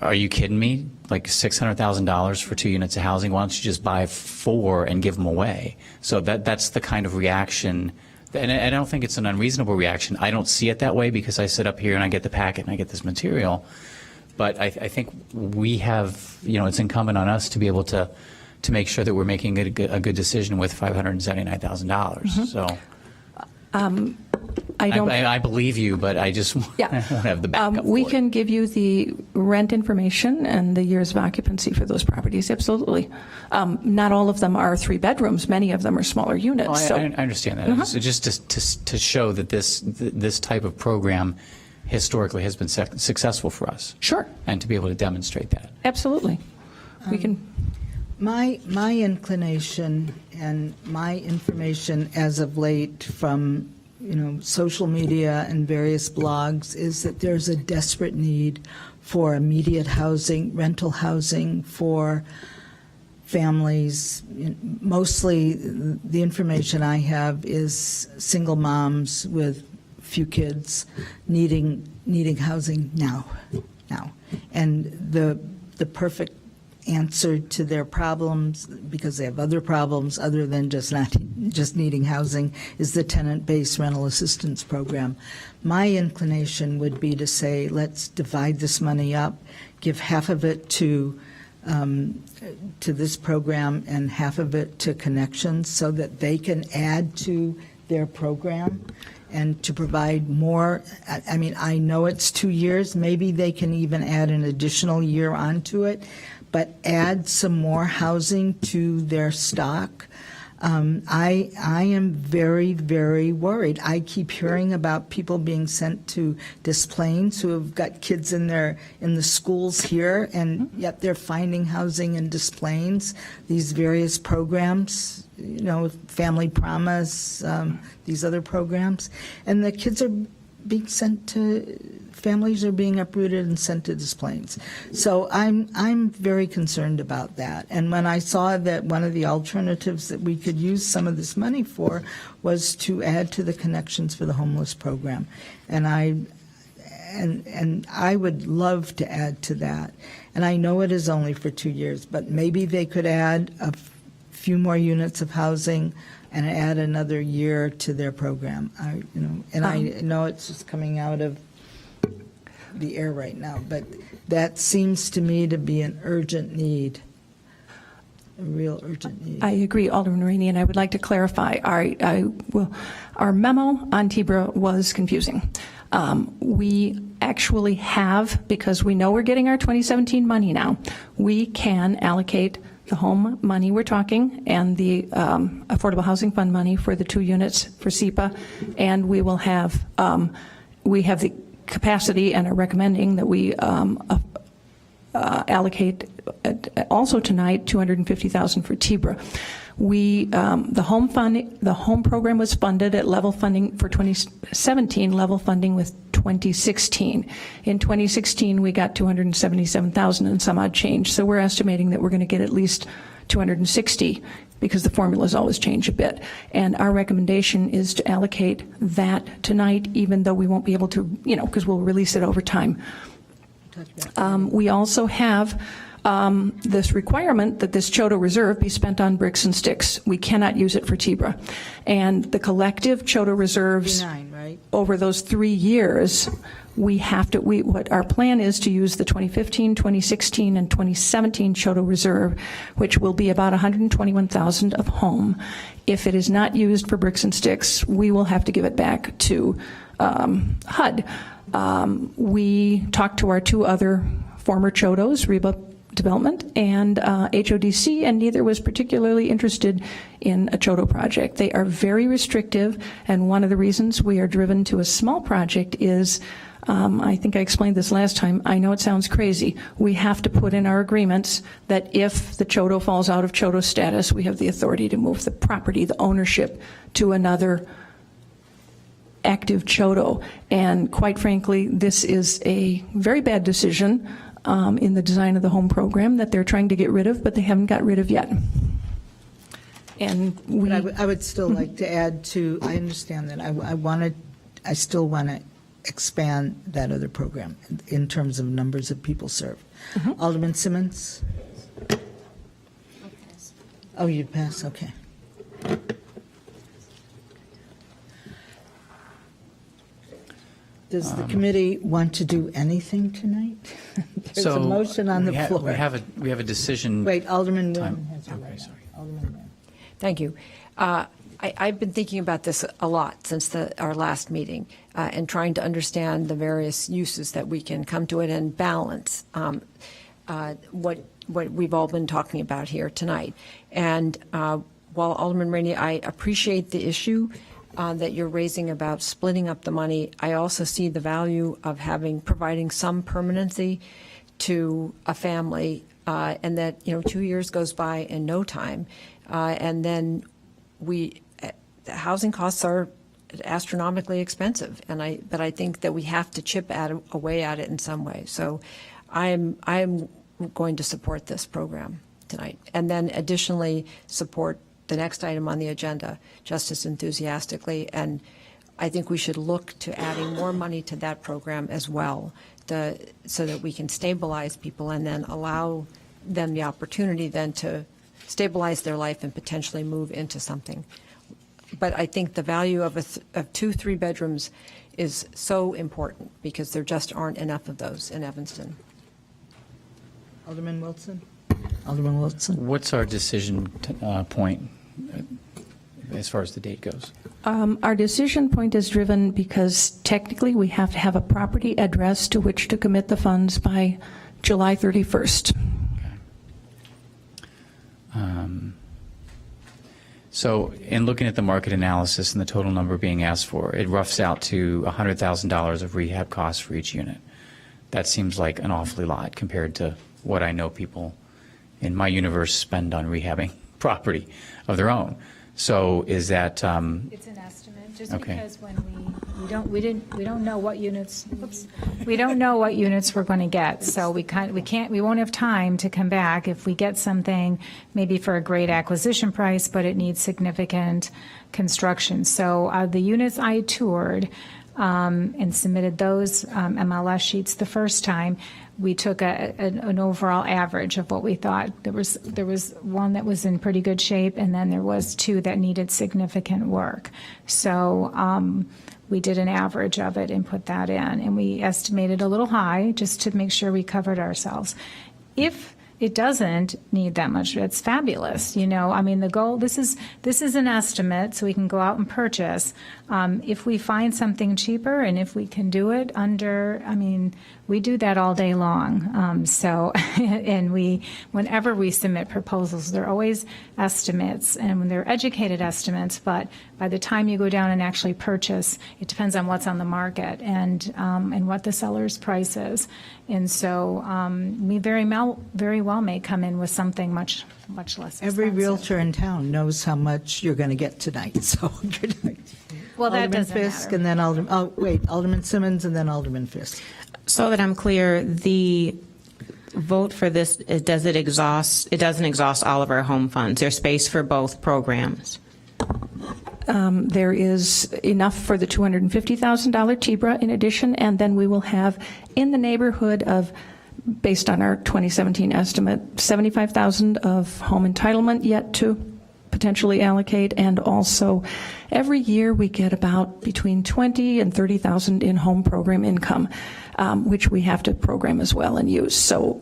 Speaker 8: are you kidding me? Like $600,000 for 2 units of housing? Why don't you just buy 4 and give them away? So that's the kind of reaction. And I don't think it's an unreasonable reaction. I don't see it that way because I sit up here and I get the packet and I get this material. But I think we have, it's incumbent on us to be able to make sure that we're making a good decision with $579,000. So I believe you, but I just want to have the backup.
Speaker 14: We
Speaker 8: for it.
Speaker 14: can give you the rent information and the years of occupancy for those properties, absolutely. Not all of them are 3 bedrooms. Many of them are smaller units.
Speaker 8: I understand that. So just to show that this type of program historically has been successful for us.
Speaker 14: Sure.
Speaker 8: And to be able to demonstrate that.
Speaker 14: Absolutely. We can.
Speaker 1: My inclination and my information as of late from social media and various blogs is that there's a desperate need for immediate housing, rental housing for families. Mostly the information I have is single moms with few kids needing housing now. And the perfect answer to their problems, because they have other problems other than just needing housing, is the tenant-based rental assistance program. My inclination would be to say, let's divide this money up, give half of it to this program and half of it to Connections so that they can add to their program and to provide more. I mean, I know it's 2 years. Maybe they can even add an additional year onto it, but add some more housing to their stock. I am very, very worried. I keep hearing about people being sent to Des Plaines who have got kids in the schools here, and yet they're finding housing in Des Plaines. These various programs, Family Promise, these other programs, and the kids are being sent to. Families are being uprooted and sent to Des Plaines. So I'm very concerned about that. And when I saw that one of the alternatives that we could use some of this money for was to add to the Connections for the Homeless program, and I would love to add to that. And I know it is only for 2 years, but maybe they could add a few more units of housing and add another year to their program. I know it's just coming out of the air right now, but that seems to me to be an urgent need, a real urgent need.
Speaker 14: I agree, Alderman Rainey, and I would like to clarify. Our memo on TBRA was confusing. We actually have, because we know we're getting our 2017 money now, we can allocate the home money we're talking and the Affordable Housing Fund money for the 2 units for SEPA, and we will have, we have the capacity and are recommending that we allocate also tonight $250,000 for TBRA. The home program was funded at level funding for 2017, level funding with 2016. In 2016, we got $277,000 and some odd change. So we're estimating that we're going to get at least $260,000 because the formulas always change a bit. And our recommendation is to allocate that tonight, even though we won't be able to, because we'll release it over time. We also have this requirement that this Choto Reserve be spent on bricks and sticks. We cannot use it for TBRA. And the collective Choto Reserves over those 3 years, what our plan is to use the 2015, 2016, and 2017 Choto Reserve, which will be about $121,000 of home. If it is not used for bricks and sticks, we will have to give it back to HUD. We talked to our 2 other former Chotos, Reba Development and HODC, and neither was particularly interested in a Choto project. They are very restrictive, and one of the reasons we are driven to a small project is, I think I explained this last time, I know it sounds crazy, we have to put in our agreements that if the Choto falls out of Choto status, we have the authority to move the property, the ownership, to another active Choto. And quite frankly, this is a very bad decision in the design of the home program that they're trying to get rid of, but they haven't got rid of yet. And
Speaker 1: But
Speaker 14: we,
Speaker 1: I would still like to add to, I understand that, I still want to expand that other program in terms of numbers of people served. Alderman Simmons? Oh, you pass, okay. Does the committee want to do anything tonight? There's a motion on the floor.
Speaker 8: We have a decision.
Speaker 1: Wait, Alderman
Speaker 8: time.
Speaker 1: Nguyen has her
Speaker 8: Okay,
Speaker 1: hand up.
Speaker 8: sorry.
Speaker 1: Alderman Nguyen.
Speaker 15: Thank you. I've been thinking about this a lot since our last meeting and trying to understand the various uses that we can come to it and balance what we've all been talking about here tonight. And while Alderman Rainey, I appreciate the issue that you're raising about splitting up the money, I also see the value of providing some permanency to a family, and that 2 years goes by in no time, and then the housing costs are astronomically expensive, but I think that we have to chip away at it in some way. So I'm going to support this program tonight, and then additionally support the next item on the agenda just as enthusiastically. And I think we should look to adding more money to that program as well, so that we can stabilize people and then allow them the opportunity then to stabilize their life and potentially move into something. But I think the value of 2-3 bedrooms is so important because there just aren't enough of those in Evanston.
Speaker 1: Alderman Wilson? Alderman Wilson?
Speaker 8: What's our decision point as far as the date goes?
Speaker 14: our decision point is driven because technically we have to have a property address to which to commit the funds by July 31st.
Speaker 8: So in looking at the market analysis and the total number being asked for, it roughs out to $100,000 of rehab costs for each unit. That seems like an awfully lot compared to what I know people in my universe spend on rehabbing property of their own. So is that
Speaker 11: It's an estimate, just
Speaker 8: Okay.
Speaker 11: because when we don't know what units, we don't know what units we're going to get. So we won't have time to come back if we get something maybe for a great acquisition price, but it needs significant construction. So the units I toured and submitted those MLS sheets the first time, we took an overall average of what we thought. There was one that was in pretty good shape, and then there was two that needed significant work. So we did an average of it and put that in, and we estimated a little high just to make sure we covered ourselves. If it doesn't need that much, it's fabulous. You know, I mean, the goal, this is an estimate, so we can go out and purchase. If we find something cheaper and if we can do it under, I mean, we do that all day long. And whenever we submit proposals, they're always estimates, and when they're educated estimates, but by the time you go down and actually purchase, it depends on what's on the market and what the seller's price is. And so we very well may come in with something much less expensive.
Speaker 1: Every realtor in town knows how much you're going to get tonight, so.
Speaker 11: Well, that doesn't
Speaker 1: Alderman Fisk,
Speaker 11: matter.
Speaker 1: and then Alderman Simmons, and then Alderman Fisk.
Speaker 16: So that I'm clear, the vote for this, it doesn't exhaust all of our home funds. There's space for both programs.
Speaker 14: There is enough for the $250,000 TBRA in addition, and then we will have in the neighborhood of, based on our 2017 estimate, $75,000 of home entitlement yet to potentially allocate, and also every year we get about between $20,000 and $30,000 in home program income, which we have to program as well and use. So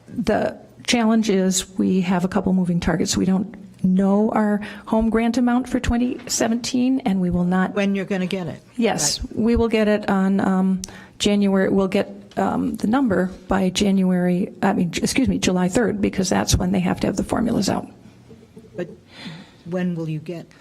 Speaker 14: the challenge is we have a couple moving targets. We don't know our home grant amount for 2017, and we will not.
Speaker 1: When you're going to get it.
Speaker 14: Yes, we will get it on January. We'll get the number by July 3rd, because that's when they have to have the formulas out.
Speaker 1: But when will you get it?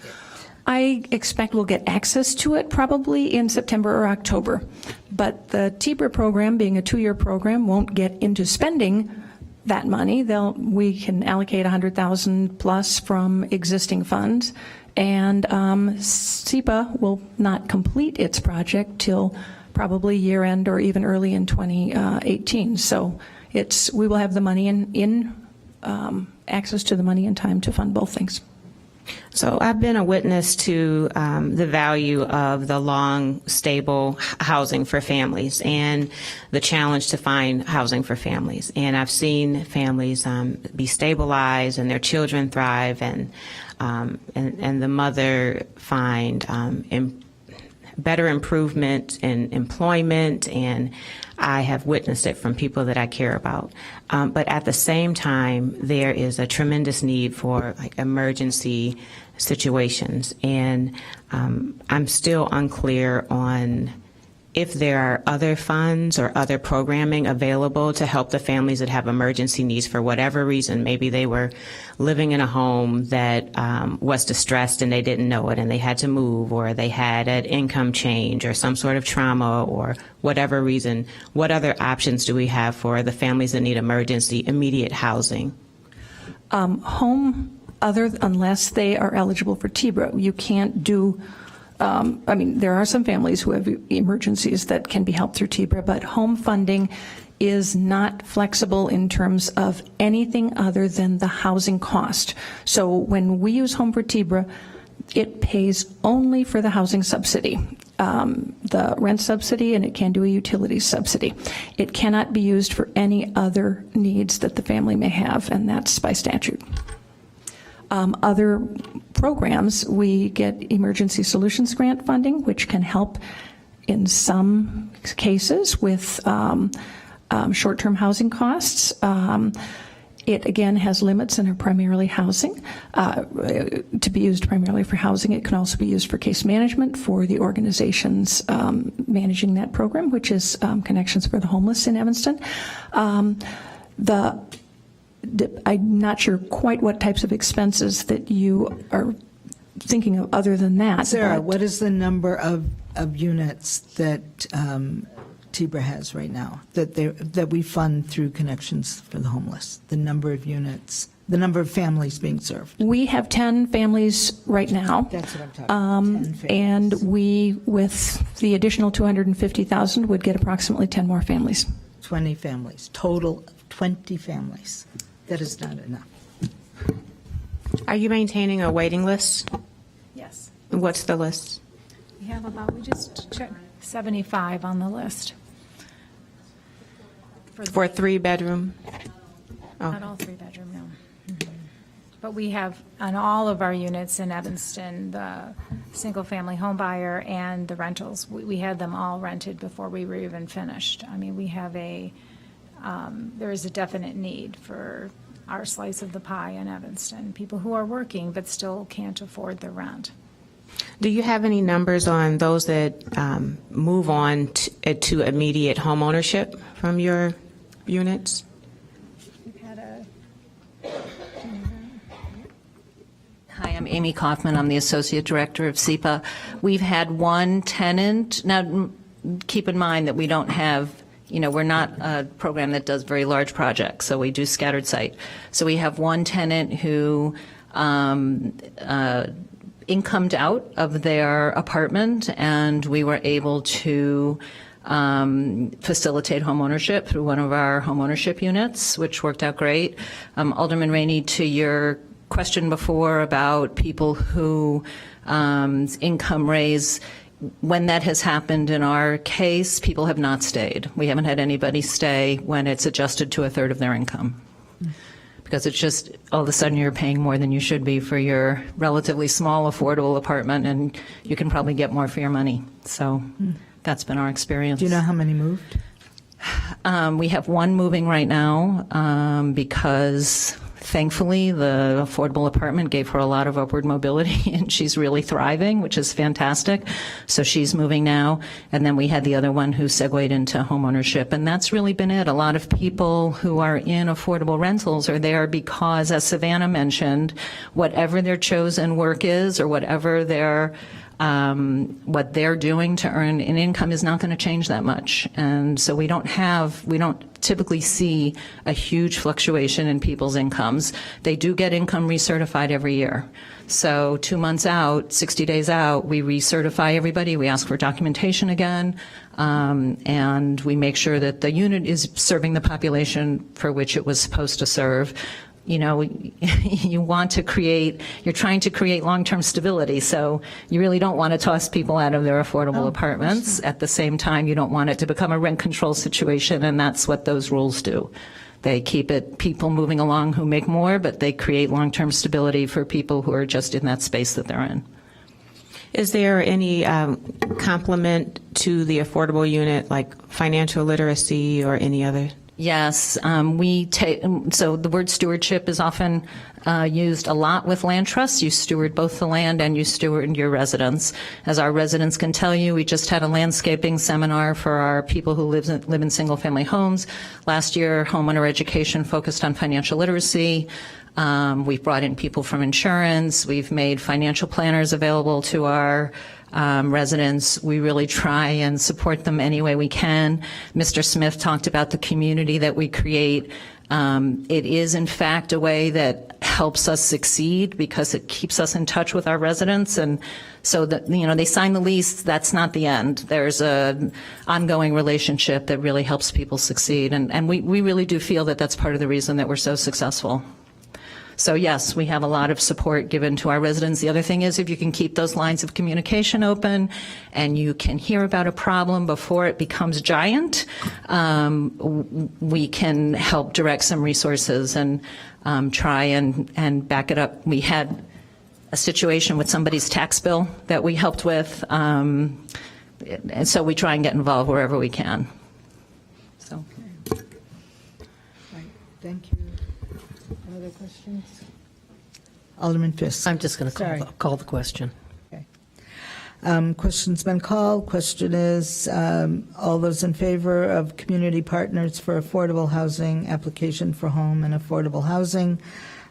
Speaker 14: I expect we'll get access to it probably in September or October. But the TBRA program, being a 2-year program, won't get into spending that money. We can allocate $100,000 plus from existing funds, and SEPA will not complete its project till probably year end or even early in 2018. So we will have the money in access to the money in time to fund both things.
Speaker 16: So I've been a witness to the value of the long, stable housing for families and the challenge to find housing for families. And I've seen families be stabilized and their children thrive, and the mother find better improvement in employment, and I have witnessed it from people that I care about. But at the same time, there is a tremendous need for like emergency situations, and I'm still unclear on if there are other funds or other programming available to help the families that have emergency needs for whatever reason. Maybe they were living in a home that was distressed and they didn't know it and they had to move, or they had an income change or some sort of trauma or whatever reason. What other options do we have for the families that need emergency, immediate housing?
Speaker 14: Home, unless they are eligible for TBRA, you can't do. There are some families who have emergencies that can be helped through TBRA, but home funding is not flexible in terms of anything other than the housing cost. So when we use Home for TBRA, it pays only for the housing subsidy, the rent subsidy, and it can do a utilities subsidy. It cannot be used for any other needs that the family may have, and that's by statute. Other programs, we get Emergency Solutions Grant funding, which can help in some cases with short-term housing costs. It, again, has limits and are primarily housing, to be used primarily for housing. It can also be used for case management for the organizations managing that program, which is Connections for the Homeless in Evanston. I'm not sure quite what types of expenses that you are thinking of other than that.
Speaker 1: Sarah, what is the number of units that TBRA has right now that we fund through Connections for the Homeless? The number of units, the number of families being served?
Speaker 14: We have 10 families right now.
Speaker 1: That's what I'm talking about. 10 families.
Speaker 14: And we, with the additional $250,000, would get approximately 10 more families.
Speaker 1: 20 families, total 20 families. That is not enough.
Speaker 16: Are you maintaining a waiting list?
Speaker 11: Yes.
Speaker 16: What's the list?
Speaker 11: We have we just checked 75 on the list.
Speaker 16: For a 3-bedroom?
Speaker 11: Not all 3-bedroom, no. But we have, on all of our units in Evanston, the single-family home buyer and the rentals, we had them all rented before we were even finished. I mean, we have there is a definite need for our slice of the pie in Evanston, people who are working but still can't afford the rent.
Speaker 16: Do you have any numbers on those that move on to immediate home ownership from your units?
Speaker 12: Hi, I'm Amy Kaufman. I'm the Associate Director of SEPA. We've had one tenant. Now, keep in mind that we don't have, we're not a program that does very large projects, so we do scattered site. So we have one tenant who incomed out of their apartment, and we were able to facilitate home ownership through one of our home ownership units, which worked out great. Alderman Rainey, to your question before about people who income raise, when that has happened in our case, people have not stayed. We haven't had anybody stay when it's adjusted to a third of their income. Because it's just all of a sudden you're paying more than you should be for your relatively small affordable apartment, and you can probably get more for your money. So that's been our experience.
Speaker 1: Do you know how many moved?
Speaker 12: We have one moving right now because thankfully the affordable apartment gave her a lot of upward mobility and she's really thriving, which is fantastic. So she's moving now. And then we had the other one who segued into home ownership, and that's really been it. A lot of people who are in affordable rentals are there because, as Savannah mentioned, whatever their chosen work is or whatever their what they're doing to earn an income is not going to change that much. And so we don't typically see a huge fluctuation in people's incomes. They do get income recertified every year. So 2 months out, 60 days out, we recertify everybody. We ask for documentation again, and we make sure that the unit is serving the population for which it was supposed to serve. you know, you want to create, you're trying to create long-term stability, so you really don't want to toss people out of their affordable apartments. At the same time, you don't want it to become a rent control situation, and that's what those rules do. They keep it people moving along who make more, but they create long-term stability for people who are just in that space that they're in.
Speaker 16: Is there any complement to the affordable unit, like financial literacy or any other?
Speaker 12: Yes, we take, so the word stewardship is often used a lot with land trusts. You steward both the land and you steward your residents. As our residents can tell you, we just had a landscaping seminar for our people who live in single-family homes. Last year, homeowner education focused on financial literacy. We've brought in people from insurance. We've made financial planners available to our residents. We really try and support them any way we can. Mr. Smith talked about the community that we create. It is, in fact, a way that helps us succeed because it keeps us in touch with our residents. And so that, you know, they sign the lease, that's not the end. There's an ongoing relationship that really helps people succeed. And we really do feel that that's part of the reason that we're so successful. So yes, we have a lot of support given to our residents. The other thing is if you can keep those lines of communication open and you can hear about a problem before it becomes giant, we can help direct some resources and try and back it up. We had a situation with somebody's tax bill that we helped with, and so we try and get involved wherever we can. So.
Speaker 1: Thank you. Other questions? Alderman Fisk.
Speaker 9: I'm just going to call the question.
Speaker 1: Okay. Question's been called. Question is, all those in favor of Community Partners for Affordable Housing application for home and affordable housing?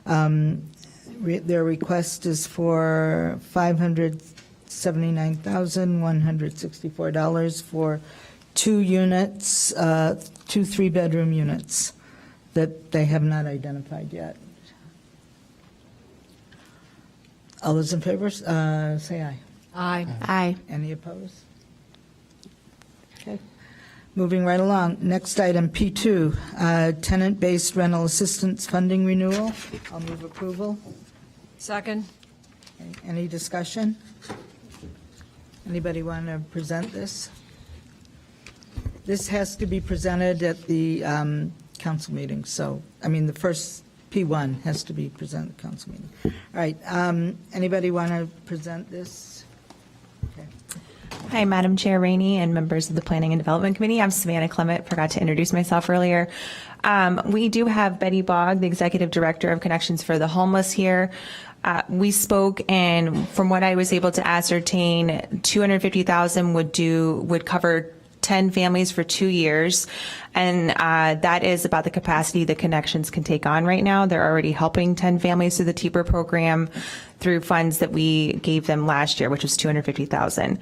Speaker 1: Their request is for $579,164 for 2 units, 2 3-bedroom units that they have not identified yet. All those in favor, say aye.
Speaker 15: Aye.
Speaker 16: Aye.
Speaker 1: Any opposed? Okay. Moving right along. Next item, P2, tenant-based rental assistance funding renewal. I'll move approval.
Speaker 15: Second.
Speaker 1: Okay. Any discussion? Anybody want to present this? This has to be presented at the council meeting, so, I mean, the first P1 has to be presented at the council meeting. All right, anybody want to present this? Okay.
Speaker 10: Hi, Madam Chair Rainey and members of the Planning and Development Committee. I'm Savannah Clement, forgot to introduce myself earlier. We do have Betty Bogg, the Executive Director of Connections for the Homeless here. We spoke, and from what I was able to ascertain, $250,000 would cover 10 families for 2 years, and that is about the capacity the Connections can take on right now. They're already helping 10 families through the TBRA program through funds that we gave them last year, which was $250,000.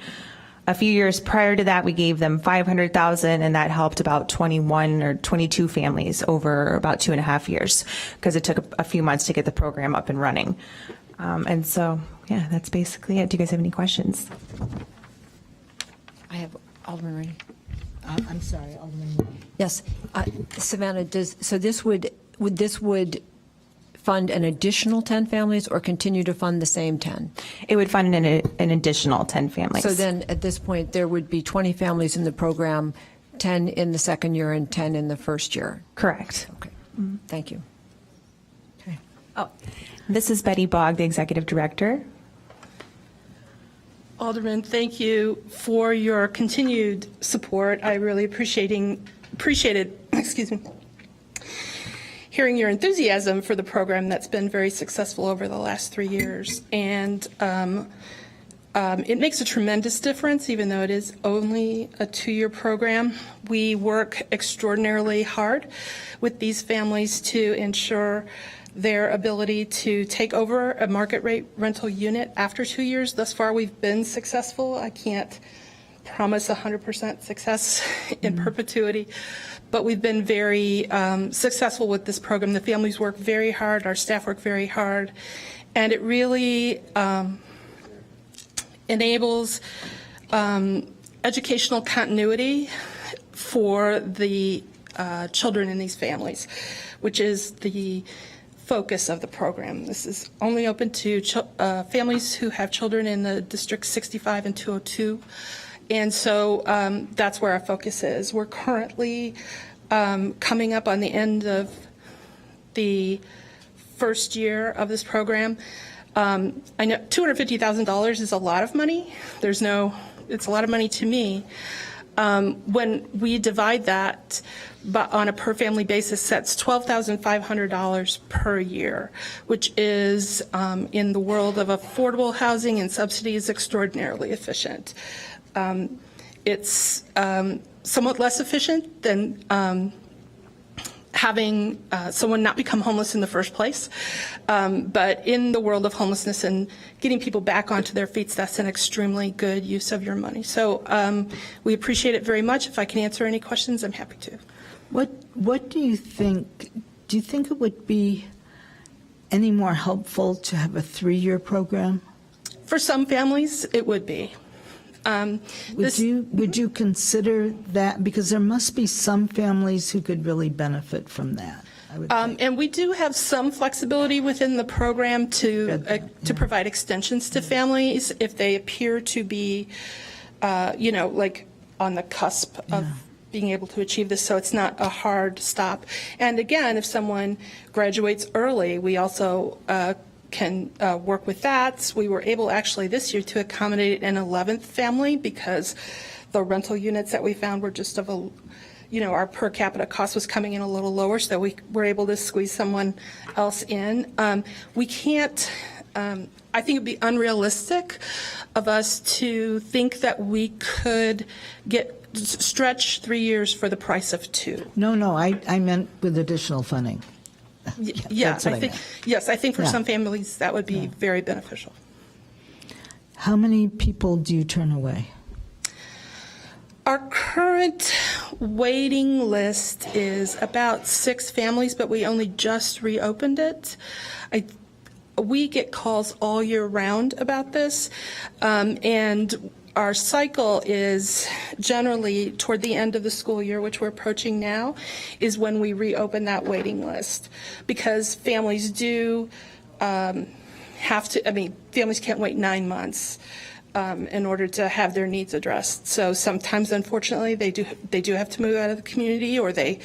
Speaker 10: A few years prior to that, we gave them $500,000, and that helped about 21 or 22 families over about 2.5 years, because it took a few months to get the program up and running. And so, yeah, that's basically it. Do you guys have any questions?
Speaker 15: I have Alderman Rainey.
Speaker 1: I'm sorry, Alderman.
Speaker 15: Yes, Savannah, so this would fund an additional 10 families or continue to fund the same 10?
Speaker 10: It would fund an additional 10 families.
Speaker 15: So then at this point, there would be 20 families in the program, 10 in the second year and 10 in the first year?
Speaker 10: Correct.
Speaker 15: Okay, thank you.
Speaker 1: Okay.
Speaker 10: Oh, this is Betty Bogg, the Executive Director.
Speaker 6: Alderman, thank you for your continued support. I really appreciated, excuse me, hearing your enthusiasm for the program that's been very successful over the last 3 years. And it makes a tremendous difference, even though it is only a 2-year program. We work extraordinarily hard with these families to ensure their ability to take over a market rate rental unit after 2 years. Thus far, we've been successful. I can't promise 100% success in perpetuity, but we've been very successful with this program. The families work very hard, our staff work very hard, and it really enables educational continuity for the children in these families, which is the focus of the program. This is only open to families who have children in the District 65 and 202. And so that's where our focus is. We're currently coming up on the end of the first year of this program. I know $250,000 is a lot of money. It's a lot of money to me. When we divide that on a per family basis, that's $12,500 per year, which is, in the world of affordable housing and subsidies, extraordinarily efficient. It's somewhat less efficient than having someone not become homeless in the first place. But in the world of homelessness and getting people back onto their feet, that's an extremely good use of your money. So we appreciate it very much. If I can answer any questions, I'm happy to.
Speaker 1: What do you think? Do you think it would be any more helpful to have a 3-year program?
Speaker 6: For some families, it would be.
Speaker 1: Would you consider that? Because there must be some families who could really benefit from that. I would think.
Speaker 6: And we do have some flexibility within the program to provide extensions to families if they appear to be, like on the cusp of being able to achieve this, so it's not a hard stop. And again, if someone graduates early, we also can work with that. We were able actually this year to accommodate an 11th family because the rental units that we found were just of our per capita cost was coming in a little lower, so we were able to squeeze someone else in. We can't, I think it would be unrealistic of us to think that we could stretch 3 years for the price of 2.
Speaker 1: No, I meant with additional funding.
Speaker 6: Yes, I think for
Speaker 1: Yeah.
Speaker 6: some families that would be very beneficial.
Speaker 1: How many people do you turn away?
Speaker 6: Our current waiting list is about 6 families, but we only just reopened it. We get calls all year round about this, and our cycle is generally toward the end of the school year, which we're approaching now, is when we reopen that waiting list. Because families do have to, families can't wait 9 months in order to have their needs addressed. So sometimes, unfortunately, they do have to move out of the community, or they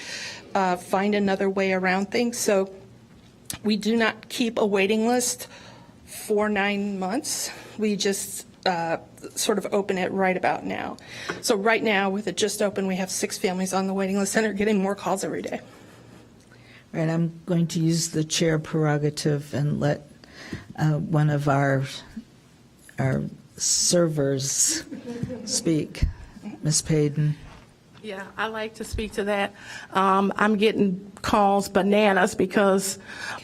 Speaker 6: find another way around things. So we do not keep a waiting list for 9 months. We just sort of open it right about now. So right now, with it just open, we have 6 families on the waiting list and are getting more calls every day.
Speaker 1: All right, I'm going to use the chair prerogative and let one of our servers speak. Ms. Payden.
Speaker 6: Yeah, I like to speak to that. I'm getting calls bananas because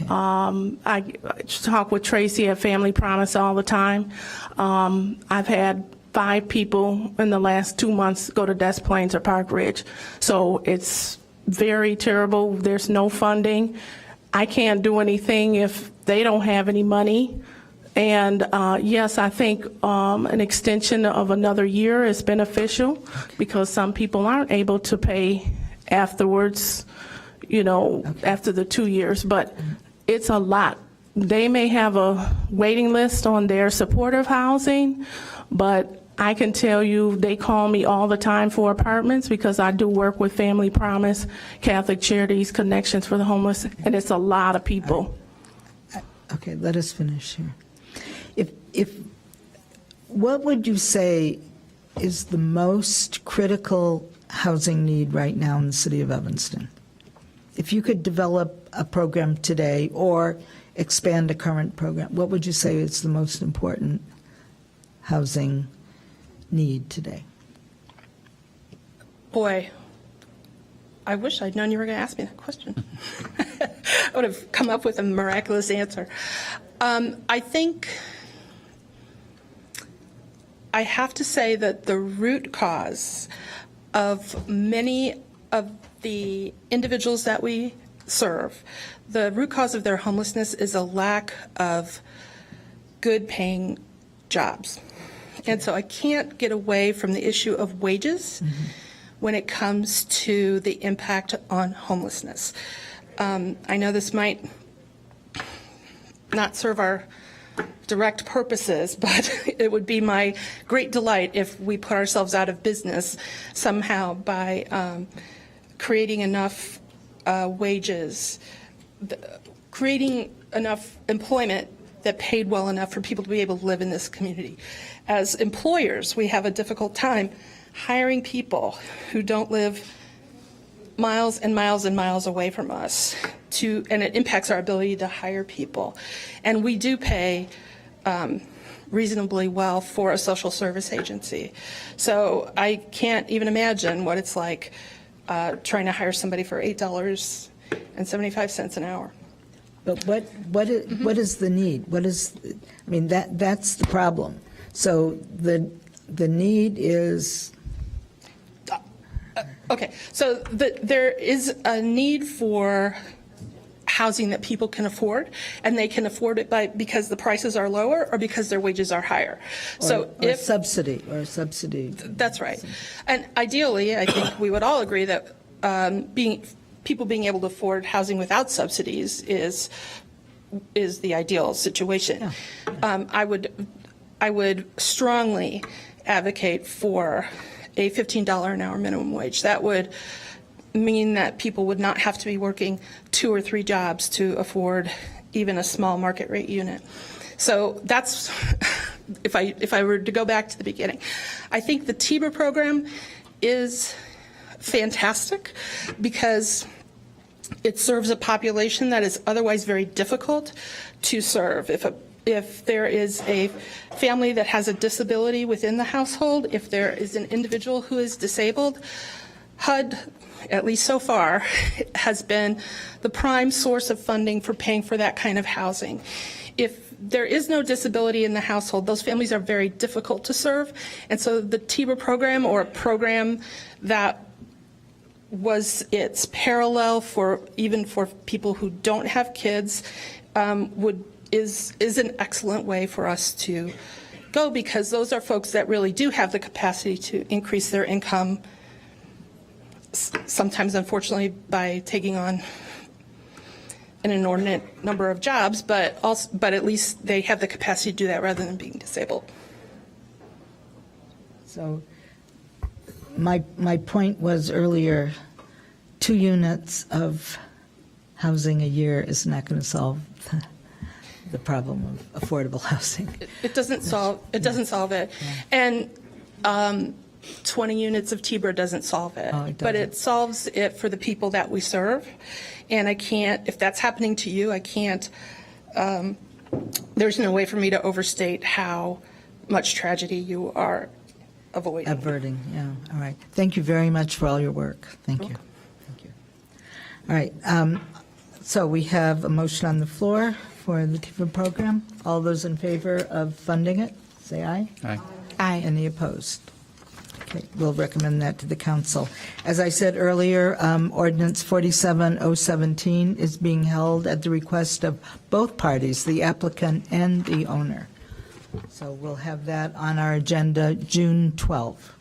Speaker 6: I talk with Tracy at Family Promise all the time. I've had 5 people in the last 2 months go to Des Plaines or Park Ridge. So it's very terrible. There's no funding. I can't do anything if they don't have any money. And yes, I think an extension of another year is beneficial because some people aren't able to pay afterwards, after the 2 years. But it's a lot. They may have a waiting list on their supportive housing, but I can tell you they call me all the time for apartments because I do work with Family Promise, Catholic Charities, Connections for the Homeless, and it's a lot of people.
Speaker 1: Okay, let us finish here. What would you say is the most critical housing need right now in the city of Evanston? If you could develop a program today or expand a current program, what would you say is the most important housing need today?
Speaker 6: Boy, I wish I'd known you were going to ask me that question. I would have come up with a miraculous answer. I think I have to say that the root cause of many of the individuals that we serve, the root cause of their homelessness is a lack of good paying jobs. And so I can't get away from the issue of wages when it comes to the impact on homelessness. I know this might not serve our direct purposes, but it would be my great delight if we put ourselves out of business somehow by creating enough wages, creating enough employment that paid well enough for people to be able to live in this community. As employers, we have a difficult time hiring people who don't live miles and miles and miles away from us, and it impacts our ability to hire people. And we do pay reasonably well for a social service agency. So I can't even imagine what it's like trying to hire somebody for $8.75 an hour.
Speaker 1: But what is the need? That's the problem. So the need is.
Speaker 6: Okay, so there is a need for housing that people can afford, and they can afford it because the prices are lower or because their wages are higher.
Speaker 1: Or subsidy.
Speaker 6: That's right. And ideally, I think we would all agree that people being able to afford housing without subsidies is the ideal situation. Yeah. I would strongly advocate for a $15 an hour minimum wage. That would mean that people would not have to be working 2 or 3 jobs to afford even a small market rate unit. So that's, if I were to go back to the beginning, I think the TIBA program is fantastic because it serves a population that is otherwise very difficult to serve. If there is a family that has a disability within the household, if there is an individual who is disabled, HUD, at least so far, has been the prime source of funding for paying for that kind of housing. If there is no disability in the household, those families are very difficult to serve. And so the TIBA program, or a program that was its parallel for people who don't have kids, is an excellent way for us to go, because those are folks that really do have the capacity to increase their income, sometimes unfortunately by taking on an inordinate number of jobs, but at least they have the capacity to do that rather than being disabled.
Speaker 1: So my point was earlier, 2 units of housing a year is not going to solve the problem of affordable housing.
Speaker 6: It doesn't solve it. Yeah. And 20 units of TIBA doesn't solve it.
Speaker 1: Oh, it
Speaker 6: but it solves it for the people that we serve. And I can't, if that's happening to you, I can't, there's no way for me to overstate how much tragedy you are avoiding.
Speaker 1: Averting, yeah. All right. Thank you very much for all your work. Thank you. Thank you. All right. So we have a motion on the floor for the TIBA program. All those in favor of funding it, say aye.
Speaker 8: Aye.
Speaker 10: Aye.
Speaker 1: Any opposed? Okay, we'll recommend that to the council. As I said earlier, ordinance 47017 is being held at the request of both parties, the applicant and the owner. So we'll have that on our agenda June 12.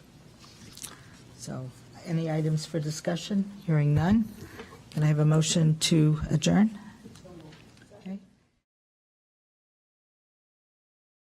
Speaker 1: So any items for discussion? Hearing none. Can I have a motion to adjourn?